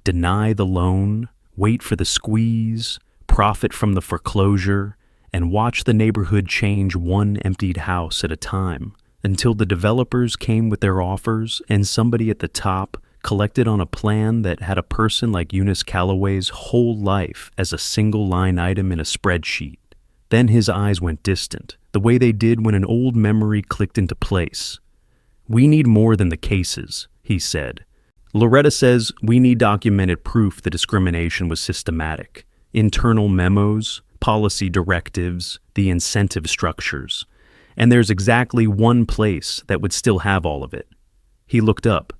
[SPEAKER 1] Deny the loan, wait for the squeeze, profit from the foreclosure, and watch the neighborhood change one emptied house at a time, until the developers came with their offers and somebody at the top collected on a plan that had a person like Eunice Calloway's whole life as a single line item in a spreadsheet. Then his eyes went distant, the way they did when an old memory clicked into place. "We need more than the cases," he said. "Loretta says we need documented proof the discrimination was systematic. Internal memos, policy directives, the incentive structures. And there's exactly one place that would still have all of it." He looked up.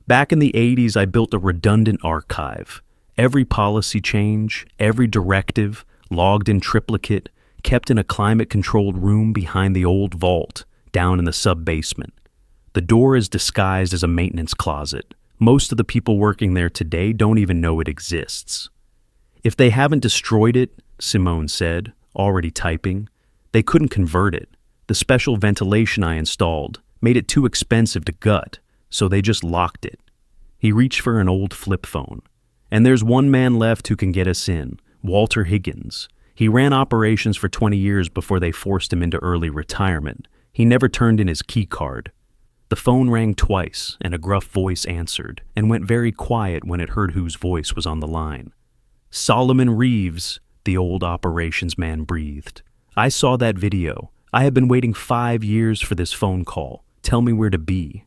[SPEAKER 1] "Back in the '80s, I built a redundant archive. Every policy change, every directive, logged in triplicate, kept in a climate-controlled room behind the old vault, down in the sub-basement. The door is disguised as a maintenance closet. Most of the people working there today don't even know it exists." "If they haven't destroyed it," Simone said, already typing, "they couldn't convert it. The special ventilation I installed made it too expensive to gut, so they just locked it." He reached for an old flip phone. "And there's one man left who can get us in, Walter Higgins. He ran operations for 20 years before they forced him into early retirement. He never turned in his key card." The phone rang twice, and a gruff voice answered, and went very quiet when it heard whose voice was on the line. "Solomon Reeves," the old operations man breathed. "I saw that video. I have been waiting 5 years for this phone call. Tell me where to be."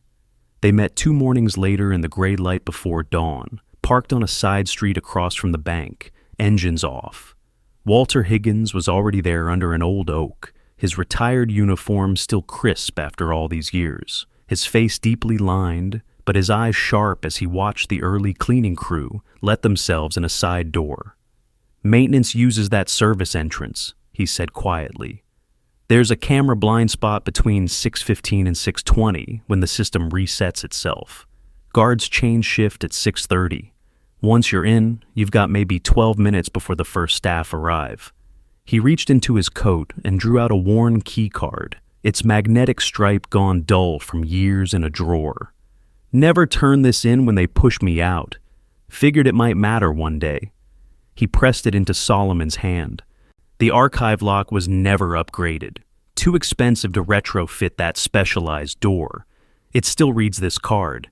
[SPEAKER 1] They met 2 mornings later in the gray light before dawn, parked on a side street across from the bank, engines off. Walter Higgins was already there under an old oak, his retired uniform still crisp after all these years, his face deeply lined, but his eyes sharp as he watched the early cleaning crew let themselves in a side door. "Maintenance uses that service entrance," he said quietly. "There's a camera blind spot between 6:15 and 6:20 when the system resets itself. Guards change shift at 6:30. Once you're in, you've got maybe 12 minutes before the first staff arrive. He reached into his coat and drew out a worn key card, its magnetic stripe gone dull from years in a drawer. Never turn this in when they push me out. Figured it might matter one day. He pressed it into Solomon's hand. The archive lock was never upgraded. Too expensive to retrofit that specialized door. It still reads this card.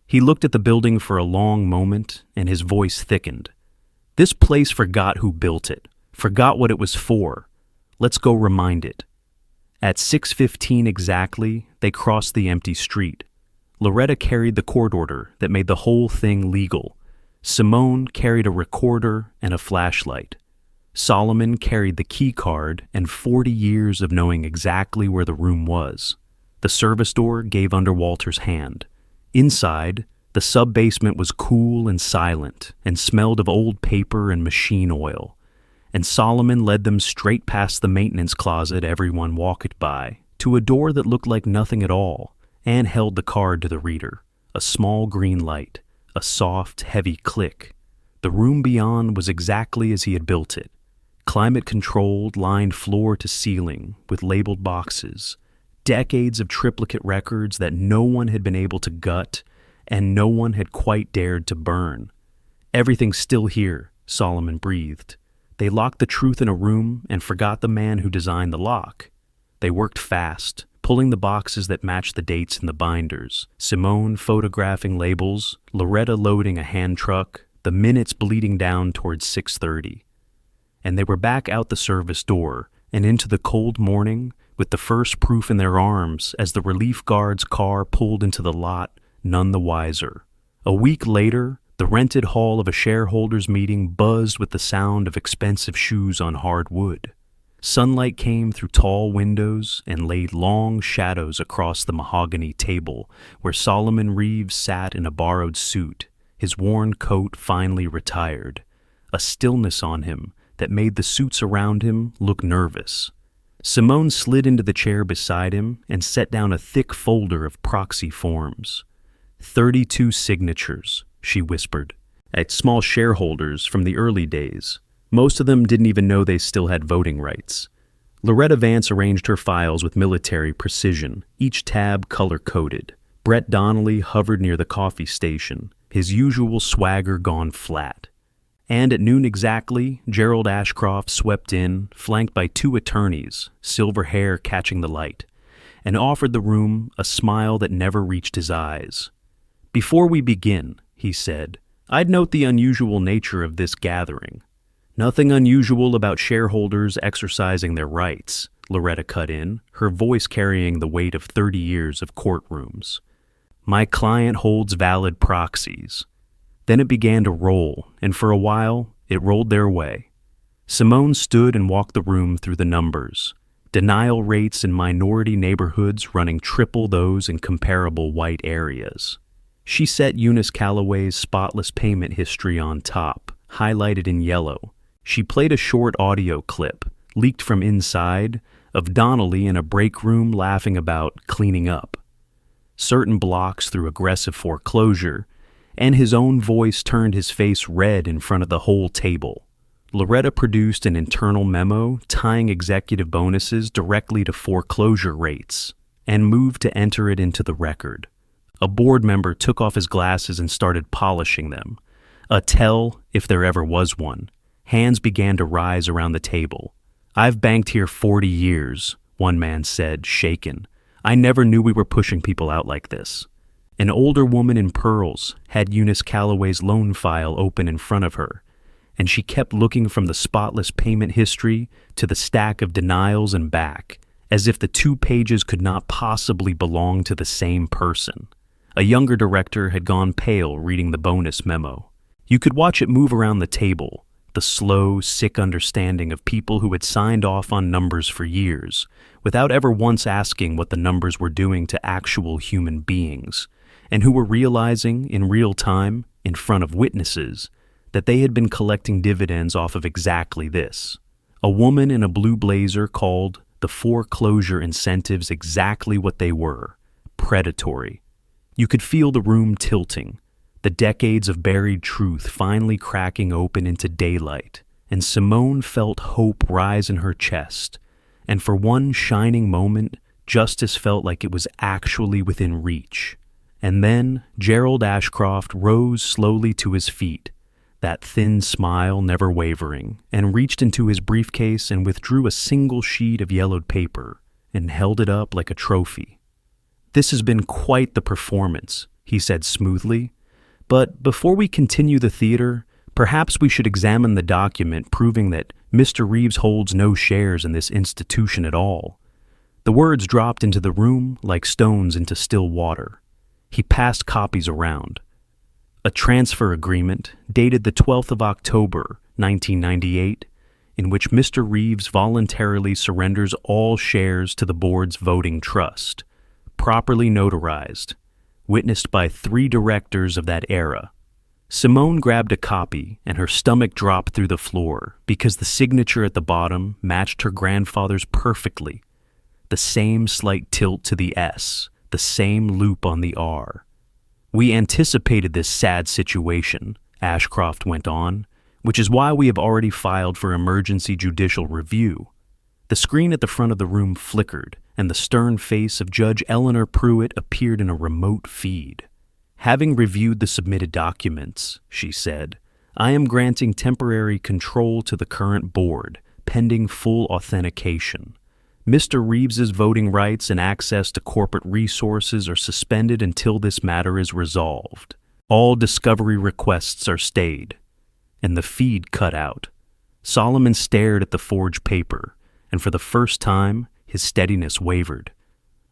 [SPEAKER 1] He looked at the building for a long moment, and his voice thickened. This place forgot who built it, forgot what it was for. Let's go remind it. At 6:15 exactly, they crossed the empty street. Loretta carried the court order that made the whole thing legal. Simone carried a recorder and a flashlight. Solomon carried the key card and 40 years of knowing exactly where the room was. The service door gave under Walter's hand. Inside, the sub-basement was cool and silent and smelled of old paper and machine oil. And Solomon led them straight past the maintenance closet everyone walked by, to a door that looked like nothing at all, and held the card to the reader. A small green light, a soft, heavy click. The room beyond was exactly as he had built it. Climate-controlled, lined floor to ceiling with labeled boxes. Decades of triplicate records that no one had been able to gut and no one had quite dared to burn. Everything's still here, Solomon breathed. They locked the truth in a room and forgot the man who designed the lock. They worked fast, pulling the boxes that matched the dates in the binders, Simone photographing labels, Loretta loading a hand truck, the minutes bleeding down towards 6:30. And they were back out the service door and into the cold morning with the first proof in their arms as the relief guard's car pulled into the lot, none the wiser. A week later, the rented hall of a shareholders' meeting buzzed with the sound of expensive shoes on hard wood. Sunlight came through tall windows and laid long shadows across the mahogany table where Solomon Reeves sat in a borrowed suit, his worn coat finally retired, a stillness on him that made the suits around him look nervous. Simone slid into the chair beside him and set down a thick folder of proxy forms. 32 signatures, she whispered, at small shareholders from the early days. Most of them didn't even know they still had voting rights. Loretta Vance arranged her files with military precision, each tab color-coded. Brett Donnelly hovered near the coffee station, his usual swagger gone flat. And at noon exactly, Gerald Ashcroft swept in, flanked by 2 attorneys, silver hair catching the light, and offered the room a smile that never reached his eyes. "Before we begin," he said, "I'd note the unusual nature of this gathering." "Nothing unusual about shareholders exercising their rights," Loretta cut in, her voice carrying the weight of 30 years of courtrooms. "My client holds valid proxies." Then it began to roll, and for a while, it rolled their way. Simone stood and walked the room through the numbers. Denial rates in minority neighborhoods running triple those in comparable white areas. She set Eunice Calloway's spotless payment history on top, highlighted in yellow. She played a short audio clip, leaked from inside, of Donnelly in a break room laughing about cleaning up. Certain blocks through aggressive foreclosure, and his own voice turned his face red in front of the whole table. Loretta produced an internal memo tying executive bonuses directly to foreclosure rates, and moved to enter it into the record. A board member took off his glasses and started polishing them. A tell, if there ever was one. Hands began to rise around the table. "I've banked here 40 years, one man said, shaken. "I never knew we were pushing people out like this." An older woman in pearls had Eunice Calloway's loan file open in front of her, and she kept looking from the spotless payment history to the stack of denials and back, as if the 2 pages could not possibly belong to the same person. A younger director had gone pale reading the bonus memo. You could watch it move around the table, the slow, sick understanding of people who had signed off on numbers for years, without ever once asking what the numbers were doing to actual human beings, and who were realizing in real time, in front of witnesses, that they had been collecting dividends off of exactly this. A woman in a blue blazer called the foreclosure incentives exactly what they were: predatory. You could feel the room tilting, the decades of buried truth finally cracking open into daylight, and Simone felt hope rise in her chest, and for one shining moment, justice felt like it was actually within reach. And then Gerald Ashcroft rose slowly to his feet, that thin smile never wavering, and reached into his briefcase and withdrew a single sheet of yellowed paper and held it up like a trophy. "This has been quite the performance," he said smoothly. "But before we continue the theater, perhaps we should examine the document proving that Mr. Reeves holds no shares in this institution at all." The words dropped into the room like stones into still water. He passed copies around. A transfer agreement dated the 12th of October, 1998, in which Mr. Reeves voluntarily surrenders all shares to the board's voting trust, properly notarized, witnessed by 3 directors of that era. Simone grabbed a copy, and her stomach dropped through the floor because the signature at the bottom matched her grandfather's perfectly. The same slight tilt to the S, the same loop on the R. "We anticipated this sad situation," Ashcroft went on, "which is why we have already filed for emergency judicial review." The screen at the front of the room flickered, and the stern face of Judge Eleanor Pruitt appeared in a remote feed. "Having reviewed the submitted documents," she said, "I am granting temporary control to the current board, pending full authentication. Mr. Reeves's voting rights and access to corporate resources are suspended until this matter is resolved. All discovery requests are stayed." And the feed cut out. Solomon stared at the forged paper, and for the first time, his steadiness wavered.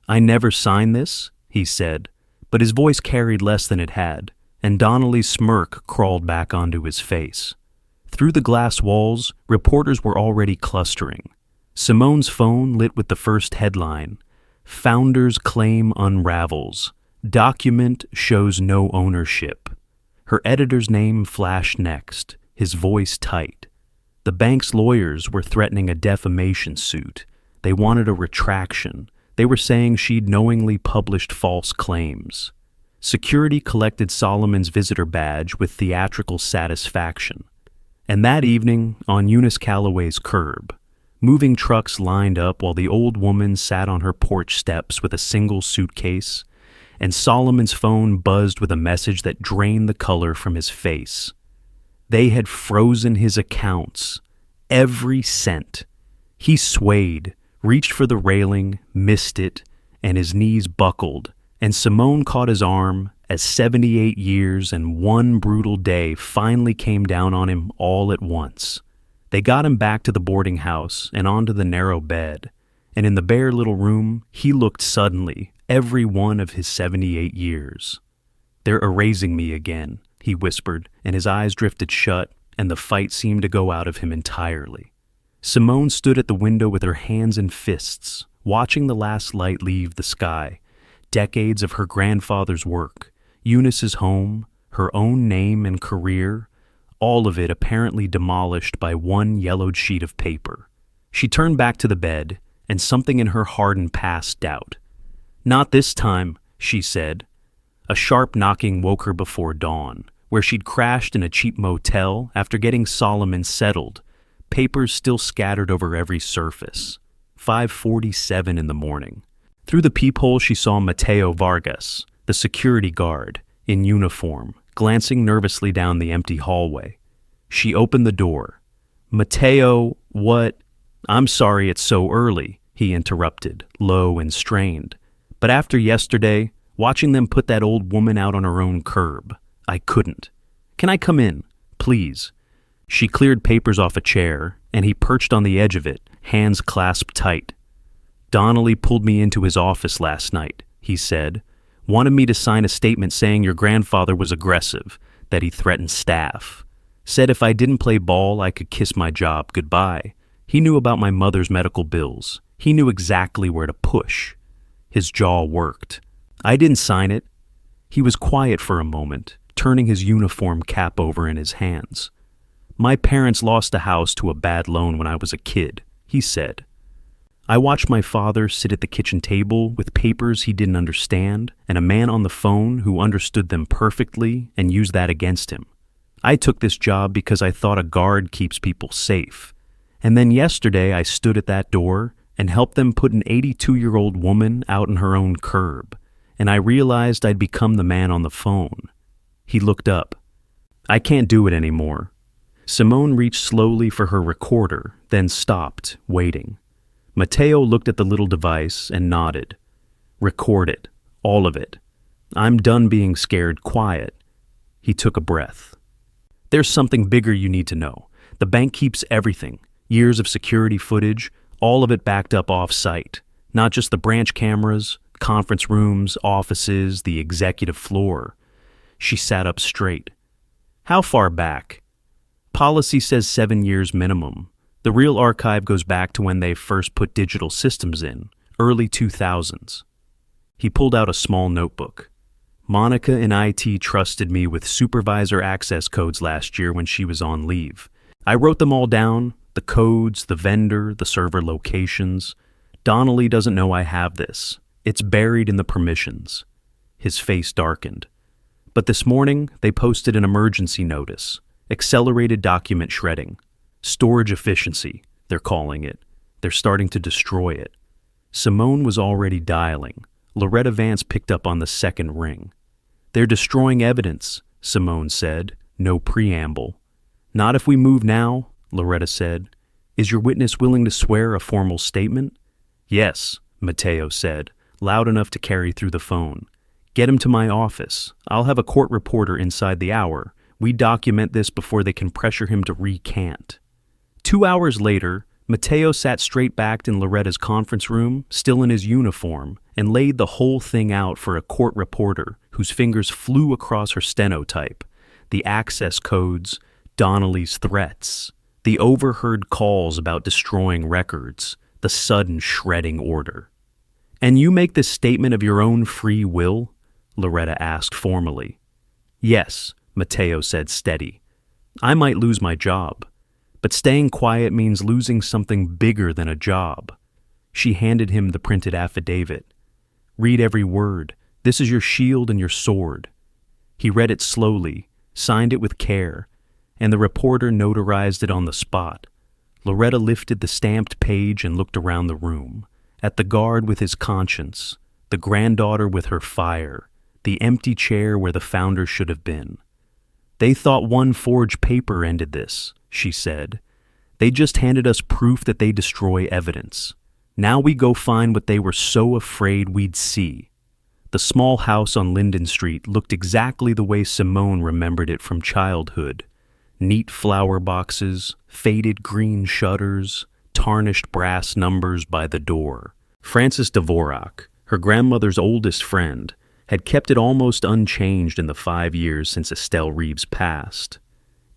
[SPEAKER 1] "I never signed this," he said, but his voice carried less than it had, and Donnelly's smirk crawled back onto his face. Through the glass walls, reporters were already clustering. Simone's phone lit with the first headline, "Founders Claim Unravels. Document Shows No Ownership." Her editor's name flashed next, his voice tight. The bank's lawyers were threatening a defamation suit. They wanted a retraction. They were saying she'd knowingly published false claims. Security collected Solomon's visitor badge with theatrical satisfaction. And that evening, on Eunice Calloway's curb, moving trucks lined up while the old woman sat on her porch steps with a single suitcase, and Solomon's phone buzzed with a message that drained the color from his face. They had frozen his accounts, every cent. He swayed, reached for the railing, missed it, and his knees buckled, and Simone caught his arm as 78 years and one brutal day finally came down on him all at once. They got him back to the boarding house and onto the narrow bed, and in the bare little room, he looked suddenly every one of his 78 years. "They're erasing me again," he whispered, and his eyes drifted shut, and the fight seemed to go out of him entirely. Simone stood at the window with her hands in fists, watching the last light leave the sky. Decades of her grandfather's work, Eunice's home, her own name and career, all of it apparently demolished by one yellowed sheet of paper. She turned back to the bed, and something in her hardened past doubt. "Not this time," she said. A sharp knocking woke her before dawn, where she'd crashed in a cheap motel after getting Solomon settled, papers still scattered over every surface. 5:47 in the morning. Through the peephole she saw Mateo Vargas, the security guard, in uniform, glancing nervously down the empty hallway. She opened the door. "Mateo, what—" "I'm sorry it's so early," he interrupted, low and strained. "But after yesterday, watching them put that old woman out on her own curb, I couldn't. Can I come in, please?" She cleared papers off a chair, and he perched on the edge of it, hands clasped tight. "Donnelly pulled me into his office last night," he said. "Wanted me to sign a statement saying your grandfather was aggressive, that he threatened staff. Said if I didn't play ball, I could kiss my job goodbye. He knew about my mother's medical bills. He knew exactly where to push." His jaw worked. "I didn't sign it." He was quiet for a moment, turning his uniform cap over in his hands. "My parents lost a house to a bad loan when I was a kid," he said. I watched my father sit at the kitchen table with papers he didn't understand and a man on the phone who understood them perfectly and used that against him. I took this job because I thought a guard keeps people safe. And then yesterday I stood at that door and helped them put an 82-year-old woman out on her own curb, and I realized I'd become the man on the phone. He looked up. I can't do it anymore. Simone reached slowly for her recorder, then stopped, waiting. Matteo looked at the little device and nodded. Record it. All of it. I'm done being scared quiet. He took a breath. There's something bigger you need to know. The bank keeps everything. Years of security footage, all of it backed up off-site. Not just the branch cameras, conference rooms, offices, the executive floor. She sat up straight. How far back? Policy says 7 years minimum. The real archive goes back to when they first put digital systems in, early 2000s. He pulled out a small notebook. Monica in IT trusted me with supervisor access codes last year when she was on leave. I wrote them all down, the codes, the vendor, the server locations. Donnelly doesn't know I have this. It's buried in the permissions. His face darkened. But this morning, they posted an emergency notice. Accelerated document shredding. Storage efficiency, they're calling it. They're starting to destroy it. Simone was already dialing. Loretta Vance picked up on the second ring. They're destroying evidence, Simone said, no preamble. Not if we move now, Loretta said. Is your witness willing to swear a formal statement? Yes, Matteo said, loud enough to carry through the phone. Get him to my office. I'll have a court reporter inside the hour. We document this before they can pressure him to recant. 2 hours later, Matteo sat straight-backed in Loretta's conference room, still in his uniform, and laid the whole thing out for a court reporter whose fingers flew across her stenotype. The access codes, Donnelly's threats, the overheard calls about destroying records, the sudden shredding order. And you make this statement of your own free will? Loretta asked formally. Yes, Matteo said steady. I might lose my job, but staying quiet means losing something bigger than a job. She handed him the printed affidavit. Read every word. This is your shield and your sword. He read it slowly, signed it with care, and the reporter notarized it on the spot. Loretta lifted the stamped page and looked around the room, at the guard with his conscience, the granddaughter with her fire, the empty chair where the founder should have been. They thought one forged paper ended this, she said. They just handed us proof that they destroy evidence. Now we go find what they were so afraid we'd see. The small house on Linden Street looked exactly the way Simone remembered it from childhood. Neat flower boxes, faded green shutters, tarnished brass numbers by the door. Frances Dvorak, her grandmother's oldest friend, had kept it almost unchanged in the 5 years since Estelle Reeves passed.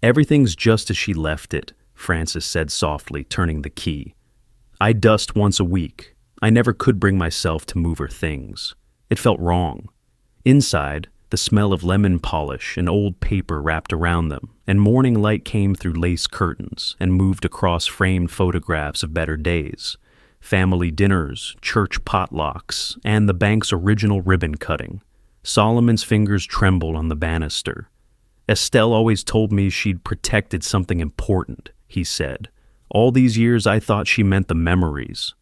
[SPEAKER 1] Everything's just as she left it, Frances said softly, turning the key. I dust once a week. I never could bring myself to move her things. It felt wrong. Inside, the smell of lemon polish and old paper wrapped around them, and morning light came through lace curtains and moved across framed photographs of better days, family dinners, church potlucks, and the bank's original ribbon cutting. Solomon's fingers trembled on the banister. Estelle always told me she'd protected something important, he said. All these years I thought she meant the memories.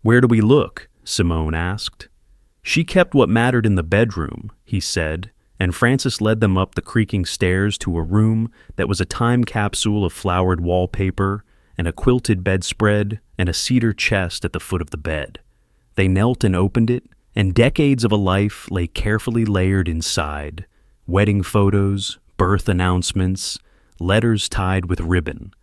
[SPEAKER 1] Where do we look? Simone asked. She kept what mattered in the bedroom, he said, and Frances led them up the creaking stairs to a room that was a time capsule of flowered wallpaper and a quilted bedspread and a cedar chest at the foot of the bed. They knelt and opened it, and decades of a life lay carefully layered inside. Wedding photos, birth announcements, letters tied with ribbon,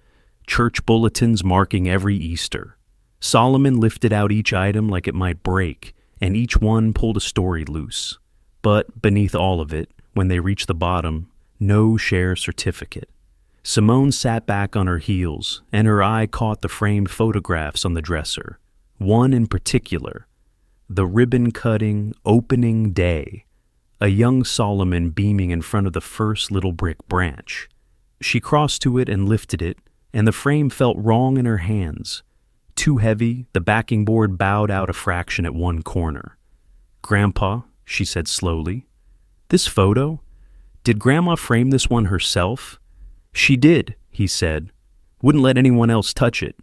[SPEAKER 1] church bulletins marking every Easter. Solomon lifted out each item like it might break, and each one pulled a story loose. But beneath all of it, when they reached the bottom, no share certificate. Simone sat back on her heels, and her eye caught the framed photographs on the dresser. One in particular, the ribbon-cutting opening day, a young Solomon beaming in front of the first little brick branch. She crossed to it and lifted it, and the frame felt wrong in her hands. Too heavy, the backing board bowed out a fraction at one corner. "Grandpa," she said slowly, "this photo? Did Grandma frame this one herself?" "She did," he said. "Wouldn't let anyone else touch it.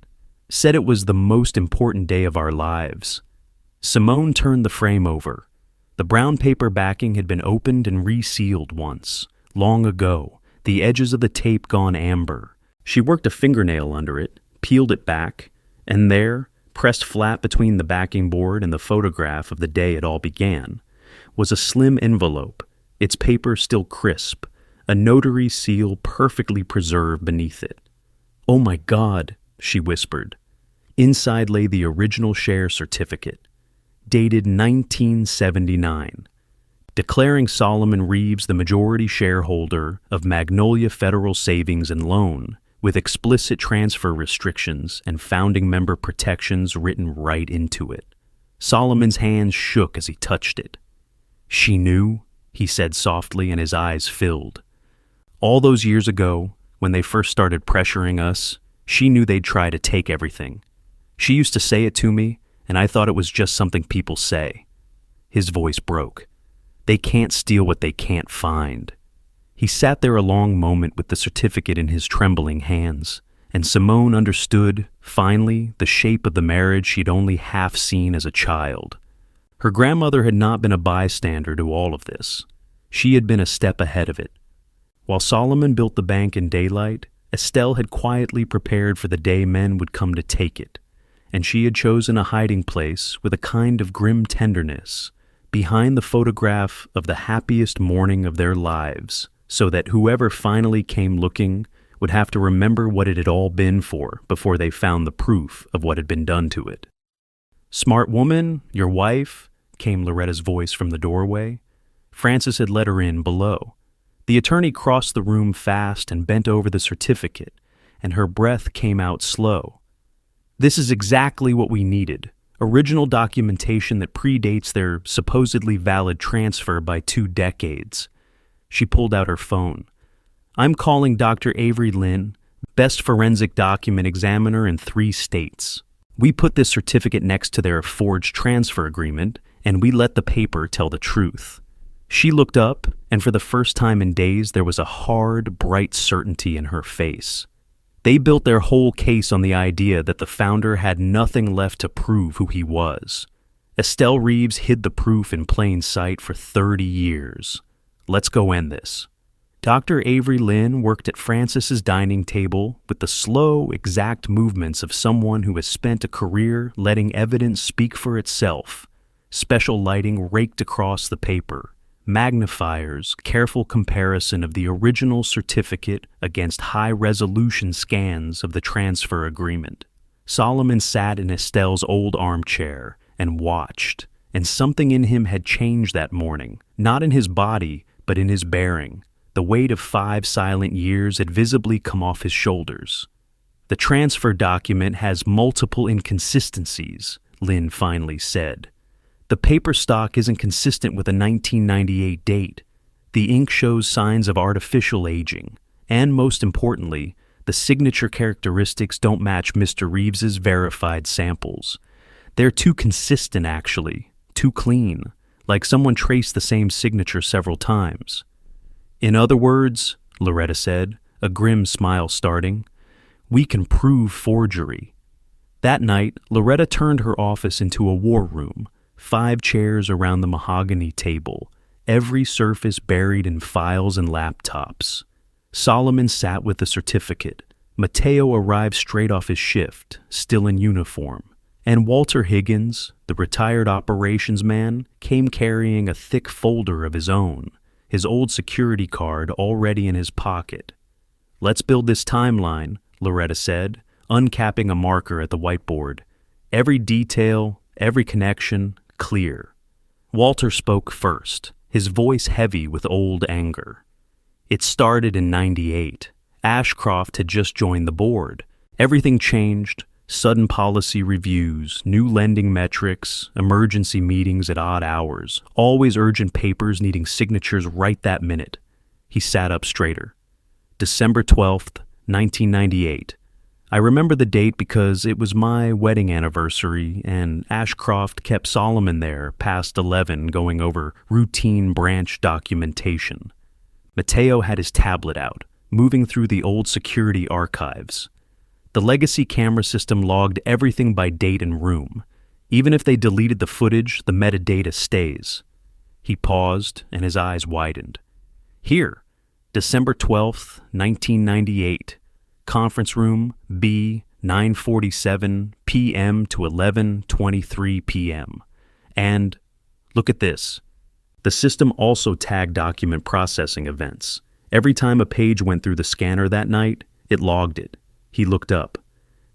[SPEAKER 1] Said it was the most important day of our lives." Simone turned the frame over. The brown paper backing had been opened and resealed once, long ago, the edges of the tape gone amber. She worked a fingernail under it, peeled it back, and there, pressed flat between the backing board and the photograph of the day it all began, was a slim envelope, its paper still crisp, a notary seal perfectly preserved beneath it. "Oh my God," she whispered. Inside lay the original share certificate, dated 1979, declaring Solomon Reeves the majority shareholder of Magnolia Federal Savings and Loan, with explicit transfer restrictions and founding member protections written right into it. Solomon's hands shook as he touched it. "She knew," he said softly, and his eyes filled. "All those years ago, when they first started pressuring us, she knew they'd try to take everything. She used to say it to me, and I thought it was just something people say." His voice broke. "They can't steal what they can't find." He sat there a long moment with the certificate in his trembling hands, and Simone understood, finally, the shape of the marriage she'd only half seen as a child. Her grandmother had not been a bystander to all of this. She had been a step ahead of it. While Solomon built the bank in daylight, Estelle had quietly prepared for the day men would come to take it, and she had chosen a hiding place with a kind of grim tenderness behind the photograph of the happiest morning of their lives, so that whoever finally came looking would have to remember what it had all been for before they found the proof of what had been done to it. "Smart woman, your wife," came Loretta's voice from the doorway. Francis had let her in below. The attorney crossed the room fast and bent over the certificate, and her breath came out slow. "This is exactly what we needed. Original documentation that predates their supposedly valid transfer by 2 decades. She pulled out her phone. "I'm calling Dr. Avery Lynn, best forensic document examiner in 3 states. We put this certificate next to their forged transfer agreement, and we let the paper tell the truth." She looked up, and for the first time in days there was a hard, bright certainty in her face. They built their whole case on the idea that the founder had nothing left to prove who he was. Estelle Reeves hid the proof in plain sight for 30 years. Let's go end this. Dr. Avery Lynn worked at Francis's dining table with the slow, exact movements of someone who has spent a career letting evidence speak for itself. Special lighting raked across the paper. Magnifiers, careful comparison of the original certificate against high-resolution scans of the transfer agreement. Solomon sat in Estelle's old armchair and watched, and something in him had changed that morning, not in his body, but in his bearing. The weight of 5 silent years had visibly come off his shoulders. "The transfer document has multiple inconsistencies," Lynn finally said. "The paper stock isn't consistent with a 1998 date. The ink shows signs of artificial aging. And most importantly, the signature characteristics don't match Mr. Reeves's verified samples. They're too consistent, actually, too clean, like someone traced the same signature several times." "In other words," Loretta said, a grim smile starting, "we can prove forgery." That night, Loretta turned her office into a war room. 5 chairs around the mahogany table, every surface buried in files and laptops. Solomon sat with the certificate. Mateo arrived straight off his shift, still in uniform. And Walter Higgins, the retired operations man, came carrying a thick folder of his own, his old security card already in his pocket. "Let's build this timeline," Loretta said, uncapping a marker at the whiteboard. "Every detail, every connection, clear." Walter spoke first, his voice heavy with old anger. "It started in '98. Ashcroft had just joined the board. Everything changed, sudden policy reviews, new lending metrics, emergency meetings at odd hours, always urgent papers needing signatures right that minute." He sat up straighter. "December 12th, 1998. I remember the date because it was my wedding anniversary, and Ashcroft kept Solomon there past 11 going over routine branch documentation. Matteo had his tablet out, moving through the old security archives. The legacy camera system logged everything by date and room. Even if they deleted the footage, the metadata stays. He paused, and his eyes widened. Here, December 12th, 1998. Conference room B, 9:47 p.m. to 11:23 p.m. And look at this. The system also tagged document processing events. Every time a page went through the scanner that night, it logged it. He looked up.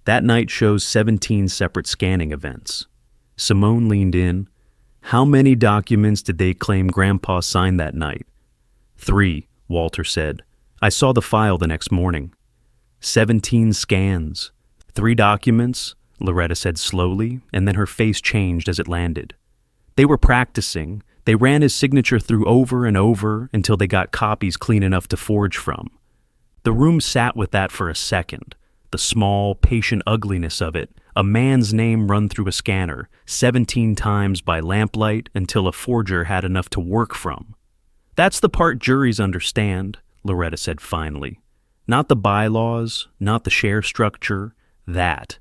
[SPEAKER 1] That night shows 17 separate scanning events. Simone leaned in. How many documents did they claim Grandpa signed that night? 3, Walter said. I saw the file the next morning. 17 scans. 3 documents, Loretta said slowly, and then her face changed as it landed. They were practicing. They ran his signature through over and over until they got copies clean enough to forge from. The room sat with that for a second. The small, patient ugliness of it, a man's name run through a scanner 17 times by lamplight until a forger had enough to work from. That's the part juries understand, Loretta said finally. Not the bylaws, not the share structure, that.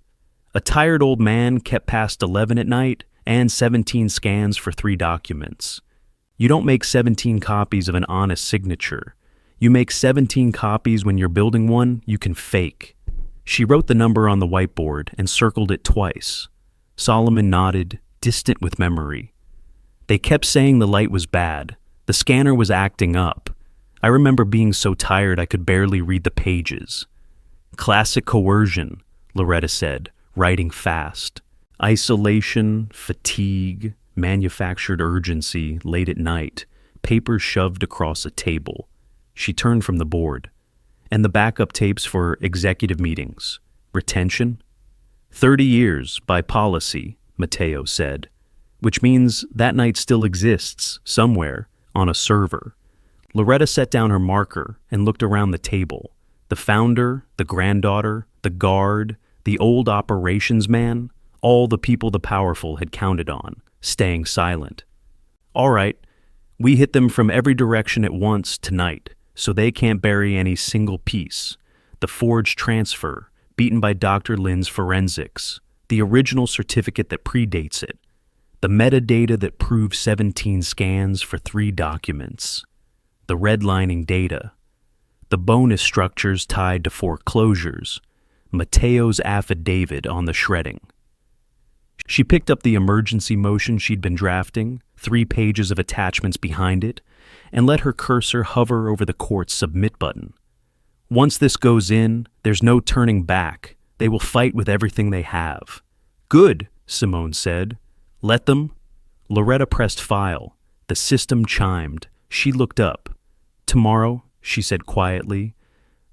[SPEAKER 1] A tired old man kept past 11 at night and 17 scans for 3 documents. You don't make 17 copies of an honest signature. You make 17 copies when you're building one you can fake. She wrote the number on the whiteboard and circled it twice. Solomon nodded, distant with memory. They kept saying the light was bad. The scanner was acting up. I remember being so tired I could barely read the pages. Classic coercion, Loretta said, writing fast. Isolation, fatigue, manufactured urgency late at night, papers shoved across a table. She turned from the board. And the backup tapes for executive meetings. Retention? 30 years by policy, Matteo said, which means that night still exists somewhere on a server. Loretta set down her marker and looked around the table. The founder, the granddaughter, the guard, the old operations man, all the people the powerful had counted on, staying silent. All right, we hit them from every direction at once tonight, so they can't bury any single piece. The forged transfer, beaten by Dr. Lynn's forensics, the original certificate that predates it, the metadata that proves 17 scans for 3 documents, the redlining data, the bonus structures tied to foreclosures, Matteo's affidavit on the shredding. She picked up the emergency motion she'd been drafting, 3 pages of attachments behind it, and let her cursor hover over the court's submit button. Once this goes in, there's no turning back. They will fight with everything they have. Good, Simone said. Let them. Loretta pressed file. The system chimed. She looked up. Tomorrow, she said quietly.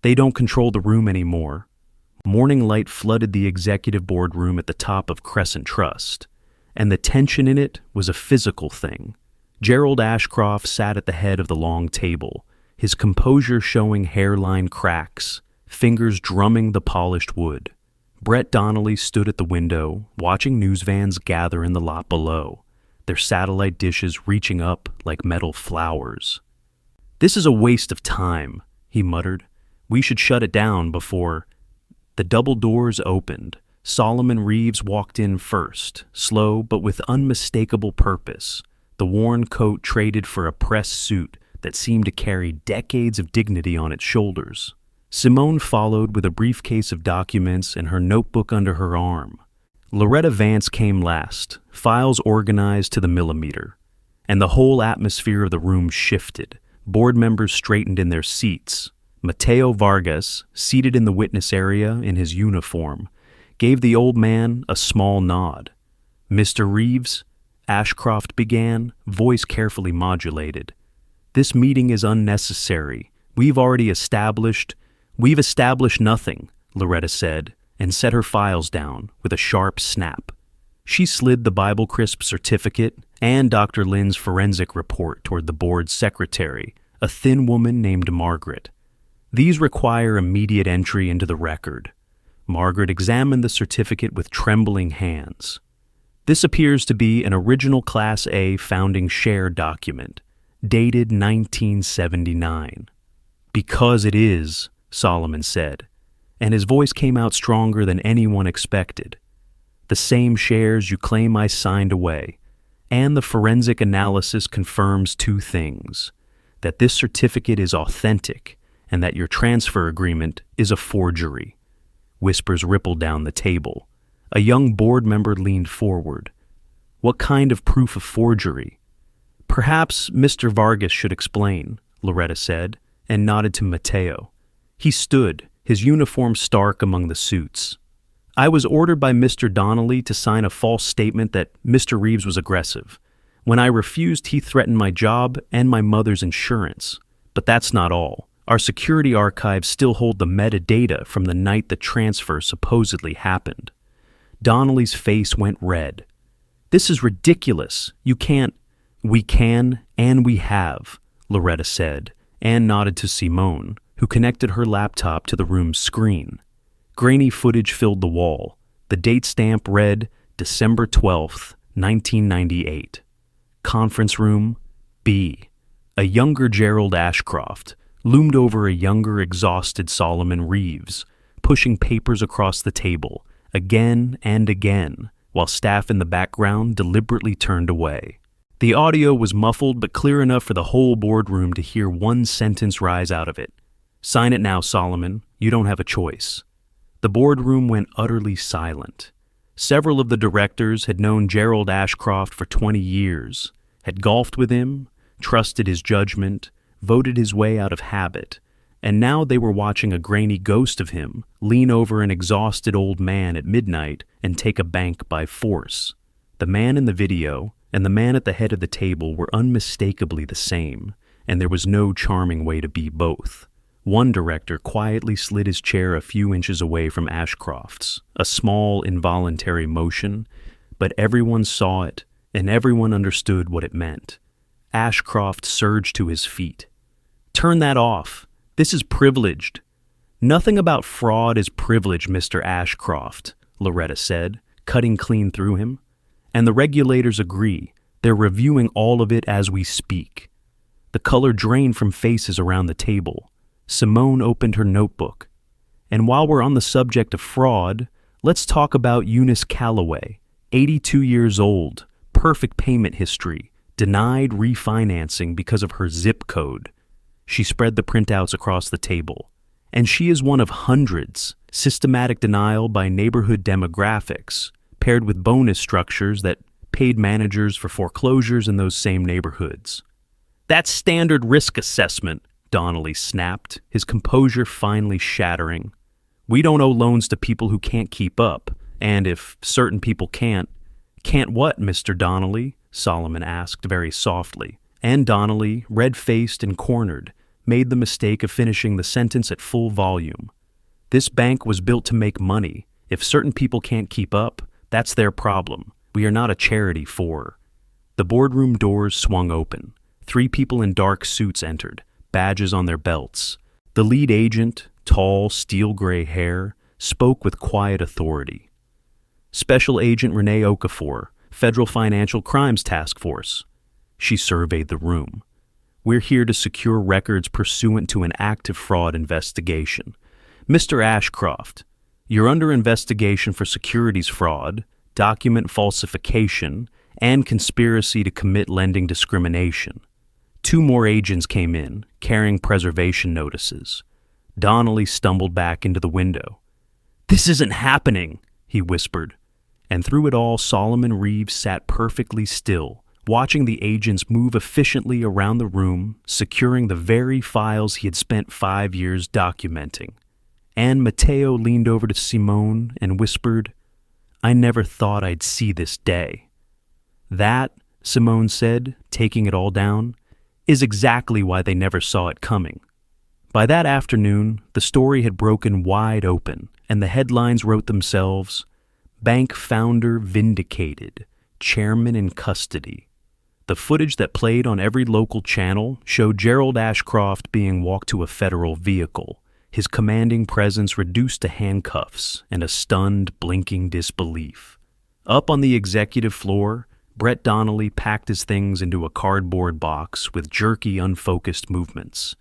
[SPEAKER 1] They don't control the room anymore. Morning light flooded the executive board room at the top of Crescent Trust, and the tension in it was a physical thing. Gerald Ashcroft sat at the head of the long table, his composure showing hairline cracks, fingers drumming the polished wood. Brett Donnelly stood at the window, watching news vans gather in the lot below, their satellite dishes reaching up like metal flowers. This is a waste of time, he muttered. We should shut it down before... The double doors opened. Solomon Reeves walked in first, slow but with unmistakable purpose, the worn coat traded for a pressed suit that seemed to carry decades of dignity on its shoulders. Simone followed with a briefcase of documents and her notebook under her arm. Loretta Vance came last, files organized to the millimeter, and the whole atmosphere of the room shifted. Board members straightened in their seats. Matteo Vargas, seated in the witness area in his uniform, gave the old man a small nod. Mr. Reeves, Ashcroft began, voice carefully modulated. This meeting is unnecessary. We've established nothing, Loretta said, and set her files down with a sharp snap. She slid the Bible Crisp certificate and Dr. Lynn's forensic report toward the board's secretary, a thin woman named Margaret. These require immediate entry into the record. Margaret examined the certificate with trembling hands. This appears to be an original Class A founding share document, dated 1979. Because it is, Solomon said, and his voice came out stronger than anyone expected. The same shares you claim I signed away, and the forensic analysis confirms two things: that this certificate is authentic and that your transfer agreement is a forgery. Whispers rippled down the table. A young board member leaned forward. What kind of proof of forgery? Perhaps Mr. Vargas should explain, Loretta said, and nodded to Mateo. He stood, his uniform stark among the suits. I was ordered by Mr. Donnelly to sign a false statement that Mr. Reeves was aggressive. When I refused, he threatened my job and my mother's insurance. But that's not all. Our security archives still hold the metadata from the night the transfer supposedly happened. Donnelly's face went red. This is ridiculous. You can't. We can, and we have, Loretta said, and nodded to Simone, who connected her laptop to the room's screen. Grainy footage filled the wall. The date stamp read December 12th, 1998. Conference room B. A younger Gerald Ashcroft loomed over a younger, exhausted Solomon Reeves, pushing papers across the table, again and again, while staff in the background deliberately turned away. The audio was muffled but clear enough for the whole boardroom to hear one sentence rise out of it. Sign it now, Solomon. You don't have a choice. The boardroom went utterly silent. Several of the directors had known Gerald Ashcroft for 20 years, had golfed with him, trusted his judgment, voted his way out of habit, and now they were watching a grainy ghost of him lean over an exhausted old man at midnight and take a bank by force. The man in the video and the man at the head of the table were unmistakably the same, and there was no charming way to be both. One director quietly slid his chair a few inches away from Ashcroft's, a small, involuntary motion, but everyone saw it, and everyone understood what it meant. Ashcroft surged to his feet. Turn that off. This is privileged. Nothing about fraud is privileged, Mr. Ashcroft, Loretta said, cutting clean through him. And the regulators agree. They're reviewing all of it as we speak. The color drained from faces around the table. Simone opened her notebook. And while we're on the subject of fraud, let's talk about Eunice Calloway, 82 years old, perfect payment history, denied refinancing because of her zip code. She spread the printouts across the table. And she is one of hundreds, systematic denial by neighborhood demographics, paired with bonus structures that paid managers for foreclosures in those same neighborhoods. That's standard risk assessment, Donnelly snapped, his composure finally shattering. We don't owe loans to people who can't keep up, and if certain people can't what, Mr. Donnelly? Solomon asked very softly, and Donnelly, red-faced and cornered, made the mistake of finishing the sentence at full volume. This bank was built to make money. If certain people can't keep up, that's their problem. We are not a charity for. The boardroom doors swung open. 3 people in dark suits entered, badges on their belts. The lead agent, tall, steel-gray hair, spoke with quiet authority. Special Agent Renee Okafor, Federal Financial Crimes Task Force. She surveyed the room. We're here to secure records pursuant to an active fraud investigation. Mr. Ashcroft, you're under investigation for securities fraud, document falsification, and conspiracy to commit lending discrimination. 2 more agents came in, carrying preservation notices. Donnelly stumbled back into the window. This isn't happening, he whispered. And through it all, Solomon Reeves sat perfectly still, watching the agents move efficiently around the room, securing the very files he had spent 5 years documenting. And Mateo leaned over to Simone and whispered, I never thought I'd see this day. That, Simone said, taking it all down, is exactly why they never saw it coming. By that afternoon, the story had broken wide open, and the headlines wrote themselves, Bank Founder Vindicated, Chairman in Custody. The footage that played on every local channel showed Gerald Ashcroft being walked to a federal vehicle, his commanding presence reduced to handcuffs and a stunned, blinking disbelief. Up on the executive floor, Brett Donnelly packed his things into a cardboard box with jerky, unfocused movements.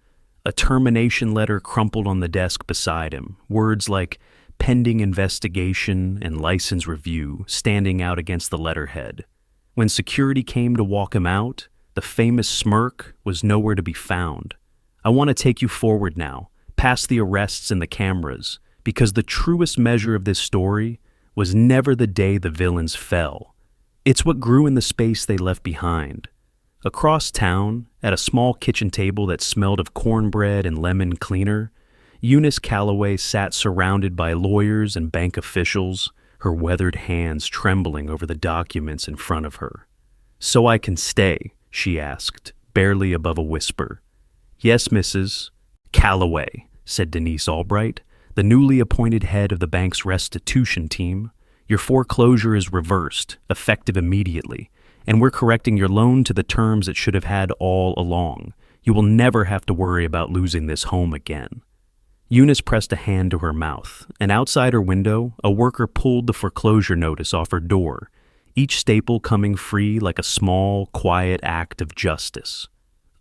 [SPEAKER 1] A termination letter crumpled on the desk beside him, words like pending investigation and license review standing out against the letterhead. When security came to walk him out, the famous smirk was nowhere to be found. I want to take you forward now, past the arrests and the cameras, because the truest measure of this story was never the day the villains fell. It's what grew in the space they left behind. Across town, at a small kitchen table that smelled of cornbread and lemon cleaner, Eunice Calloway sat surrounded by lawyers and bank officials, her weathered hands trembling over the documents in front of her. "So I can stay?" she asked, barely above a whisper. "Yes, Mrs. Calloway," said Denise Albright, the newly appointed head of the bank's restitution team. "Your foreclosure is reversed, effective immediately, and we're correcting your loan to the terms it should have had all along. You will never have to worry about losing this home again." Eunice pressed a hand to her mouth, and outside her window, a worker pulled the foreclosure notice off her door, each staple coming free like a small, quiet act of justice.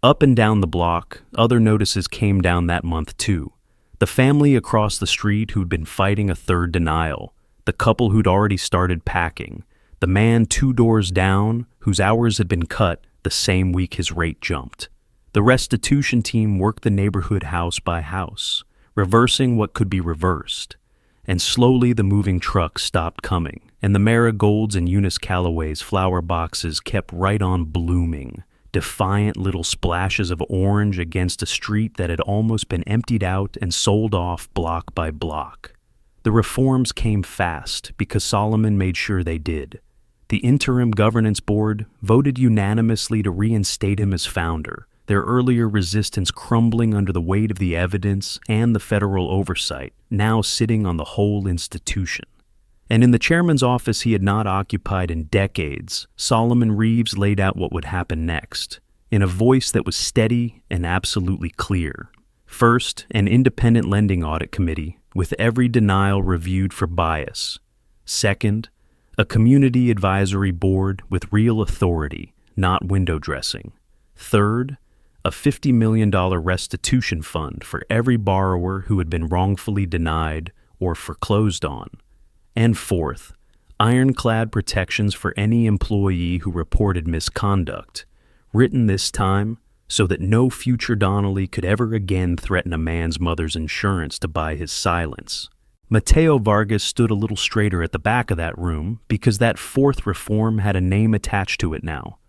[SPEAKER 1] Up and down the block, other notices came down that month too. The family across the street who'd been fighting a third denial, the couple who'd already started packing, the man 2 doors down whose hours had been cut the same week his rate jumped. The restitution team worked the neighborhood house by house, reversing what could be reversed. And slowly the moving trucks stopped coming, and the marigolds in Eunice Calloway's flower boxes kept right on blooming, defiant little splashes of orange against a street that had almost been emptied out and sold off block by block. The reforms came fast because Solomon made sure they did. The interim governance board voted unanimously to reinstate him as founder, their earlier resistance crumbling under the weight of the evidence and the federal oversight, now sitting on the whole institution. And in the chairman's office he had not occupied in decades, Solomon Reeves laid out what would happen next, in a voice that was steady and absolutely clear. First, an independent lending audit committee, with every denial reviewed for bias. Second, a community advisory board with real authority, not window dressing. Third, a $50 million restitution fund for every borrower who had been wrongfully denied or foreclosed on. And fourth, ironclad protections for any employee who reported misconduct, written this time so that no future Donnelly could ever again threaten a man's mother's insurance to buy his silence. Mateo Vargas stood a little straighter at the back of that room because that fourth reform had a name attached to it now.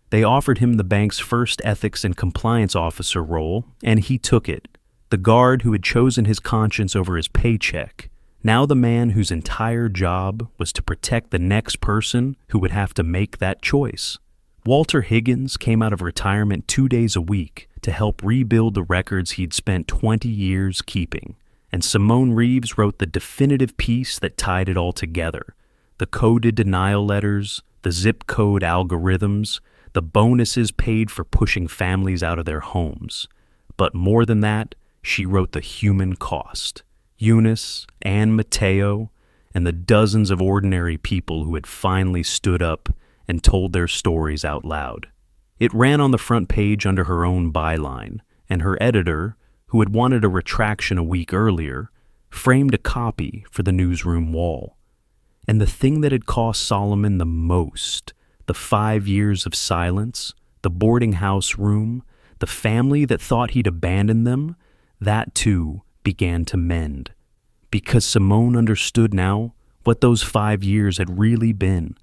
[SPEAKER 1] They offered him the bank's first ethics and compliance officer role, and he took it. The guard who had chosen his conscience over his paycheck, now the man whose entire job was to protect the next person who would have to make that choice. Walter Higgins came out of retirement 2 days a week to help rebuild the records he'd spent 20 years keeping. And Simone Reeves wrote the definitive piece that tied it all together. The coded denial letters, the zip code algorithms, the bonuses paid for pushing families out of their homes. But more than that, she wrote the human cost. Eunice, and Mateo, and the dozens of ordinary people who had finally stood up and told their stories out loud. It ran on the front page under her own byline, and her editor, who had wanted a retraction a week earlier, framed a copy for the newsroom wall. And the thing that had cost Solomon the most, the 5 years of silence, the boarding house room, the family that thought he'd abandoned them, that too began to mend. Because Simone understood now what those 5 years had really been.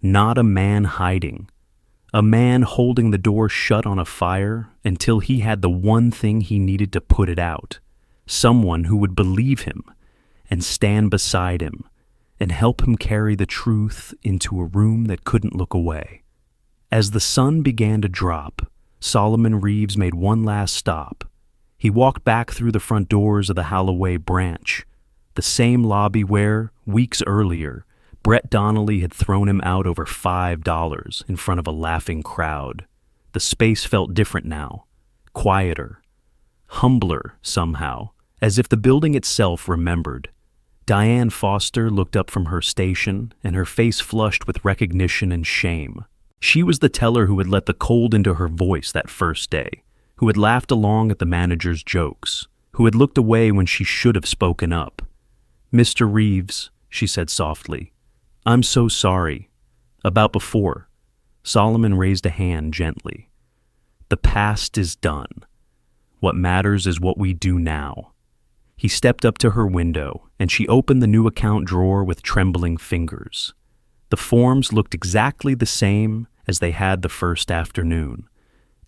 [SPEAKER 1] Not a man hiding. A man holding the door shut on a fire until he had the one thing he needed to put it out. Someone who would believe him and stand beside him and help him carry the truth into a room that couldn't look away. As the sun began to drop, Solomon Reeves made one last stop. He walked back through the front doors of the Holloway branch, the same lobby where, weeks earlier, Brett Donnelly had thrown him out over $5 in front of a laughing crowd. The space felt different now, quieter, humbler somehow, as if the building itself remembered. Diane Foster looked up from her station, and her face flushed with recognition and shame. She was the teller who had let the cold into her voice that first day, who had laughed along at the manager's jokes, who had looked away when she should have spoken up. "Mr. Reeves," she said softly, "I'm so sorry. About before." Solomon raised a hand gently. "The past is done. What matters is what we do now." He stepped up to her window, and she opened the new account drawer with trembling fingers. The forms looked exactly the same as they had the first afternoon.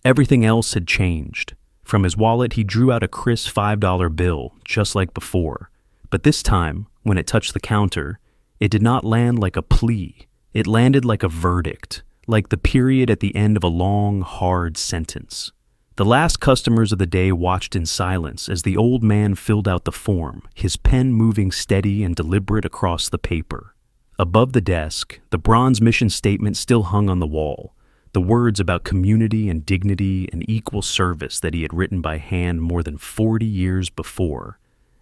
[SPEAKER 1] Everything else had changed. From his wallet, he drew out a crisp $5 bill, just like before. But this time, when it touched the counter, it did not land like a plea. It landed like a verdict, like the period at the end of a long, hard sentence. The last customers of the day watched in silence as the old man filled out the form, his pen moving steady and deliberate across the paper. Above the desk, the bronze mission statement still hung on the wall, the words about community and dignity and equal service that he had written by hand more than 40 years before,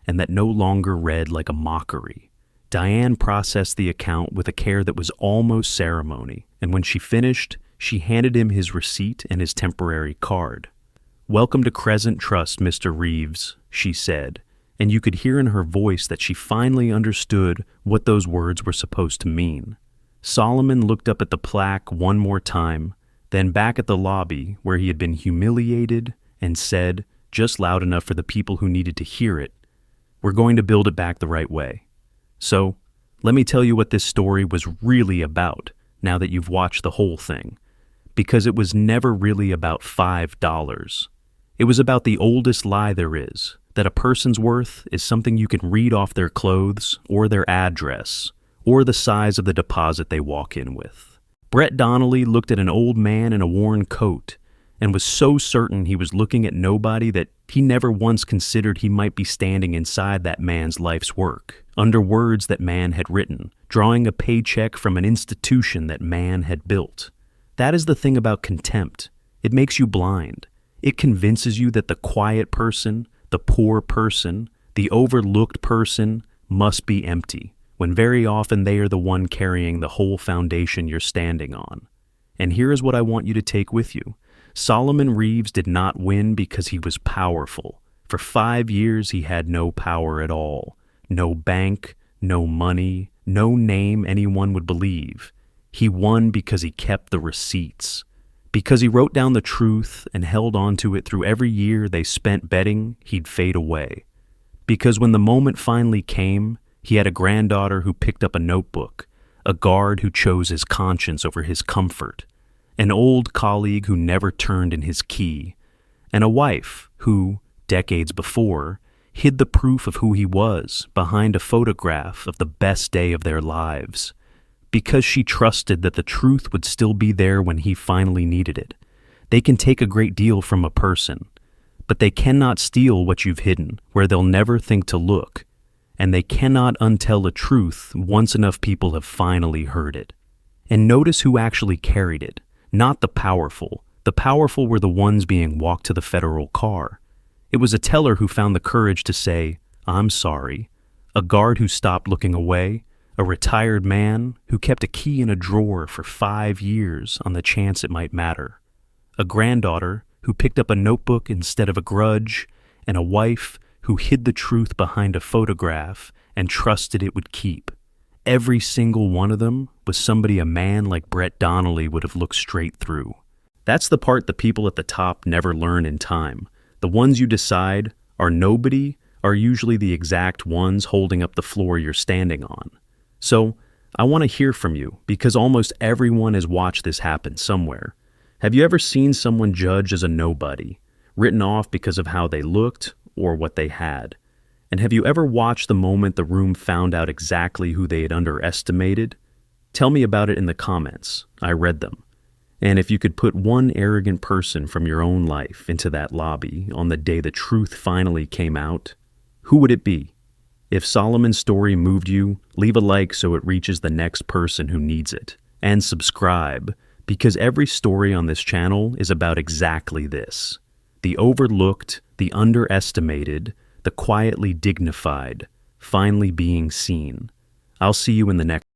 [SPEAKER 1] and that no longer read like a mockery. Diane processed the account with a care that was almost ceremony, and when she finished, she handed him his receipt and his temporary card. "Welcome to Crescent Trust, Mr. Reeves," she said, and you could hear in her voice that she finally understood what those words were supposed to mean. Solomon looked up at the plaque one more time, then back at the lobby where he had been humiliated, and said, just loud enough for the people who needed to hear it, "We're going to build it back the right way. So, let me tell you what this story was really about now that you've watched the whole thing. Because it was never really about $5. It was about the oldest lie there is, that a person's worth is something you can read off their clothes or their address or the size of the deposit they walk in with." Brett Donnelly looked at an old man in a worn coat and was so certain he was looking at nobody that he never once considered he might be standing inside that man's life's work, under words that man had written, drawing a paycheck from an institution that man had built. That is the thing about contempt. It makes you blind. It convinces you that the quiet person, the poor person, the overlooked person must be empty, when very often they are the one carrying the whole foundation you're standing on. And here is what I want you to take with you. Solomon Reeves did not win because he was powerful. For 5 years he had no power at all. No bank, no money, no name anyone would believe. He won because he kept the receipts. Because he wrote down the truth and held on to it through every year they spent betting he'd fade away. Because when the moment finally came, he had a granddaughter who picked up a notebook, a guard who chose his conscience over his comfort, an old colleague who never turned in his key, and a wife who, decades before, hid the proof of who he was behind a photograph of the best day of their lives, because she trusted that the truth would still be there when he finally needed it. They can take a great deal from a person, but they cannot steal what you've hidden where they'll never think to look, and they cannot untell a truth once enough people have finally heard it. And notice who actually carried it. Not the powerful. The powerful were the ones being walked to the federal car. It was a teller who found the courage to say, "I'm sorry," a guard who stopped looking away, a retired man who kept a key in a drawer for 5 years on the chance it might matter, a granddaughter who picked up a notebook instead of a grudge, and a wife who hid the truth behind a photograph and trusted it would keep. Every single one of them was somebody a man like Brett Donnelly would have looked straight through. That's the part the people at the top never learn in time. The ones you decide are nobody are usually the exact ones holding up the floor you're standing on. So, I want to hear from you, because almost everyone has watched this happen somewhere. Have you ever seen someone judged as a nobody, written off because of how they looked or what they had? And have you ever watched the moment the room found out exactly who they had underestimated? Tell me about it in the comments. I read them. And if you could put one arrogant person from your own life into that lobby on the day the truth finally came out, who would it be? If Solomon's story moved you, leave a like so it reaches the next person who needs it. And subscribe, because every story on this channel is about exactly this. The overlooked, the underestimated, the quietly dignified, finally being seen. I'll see you in the next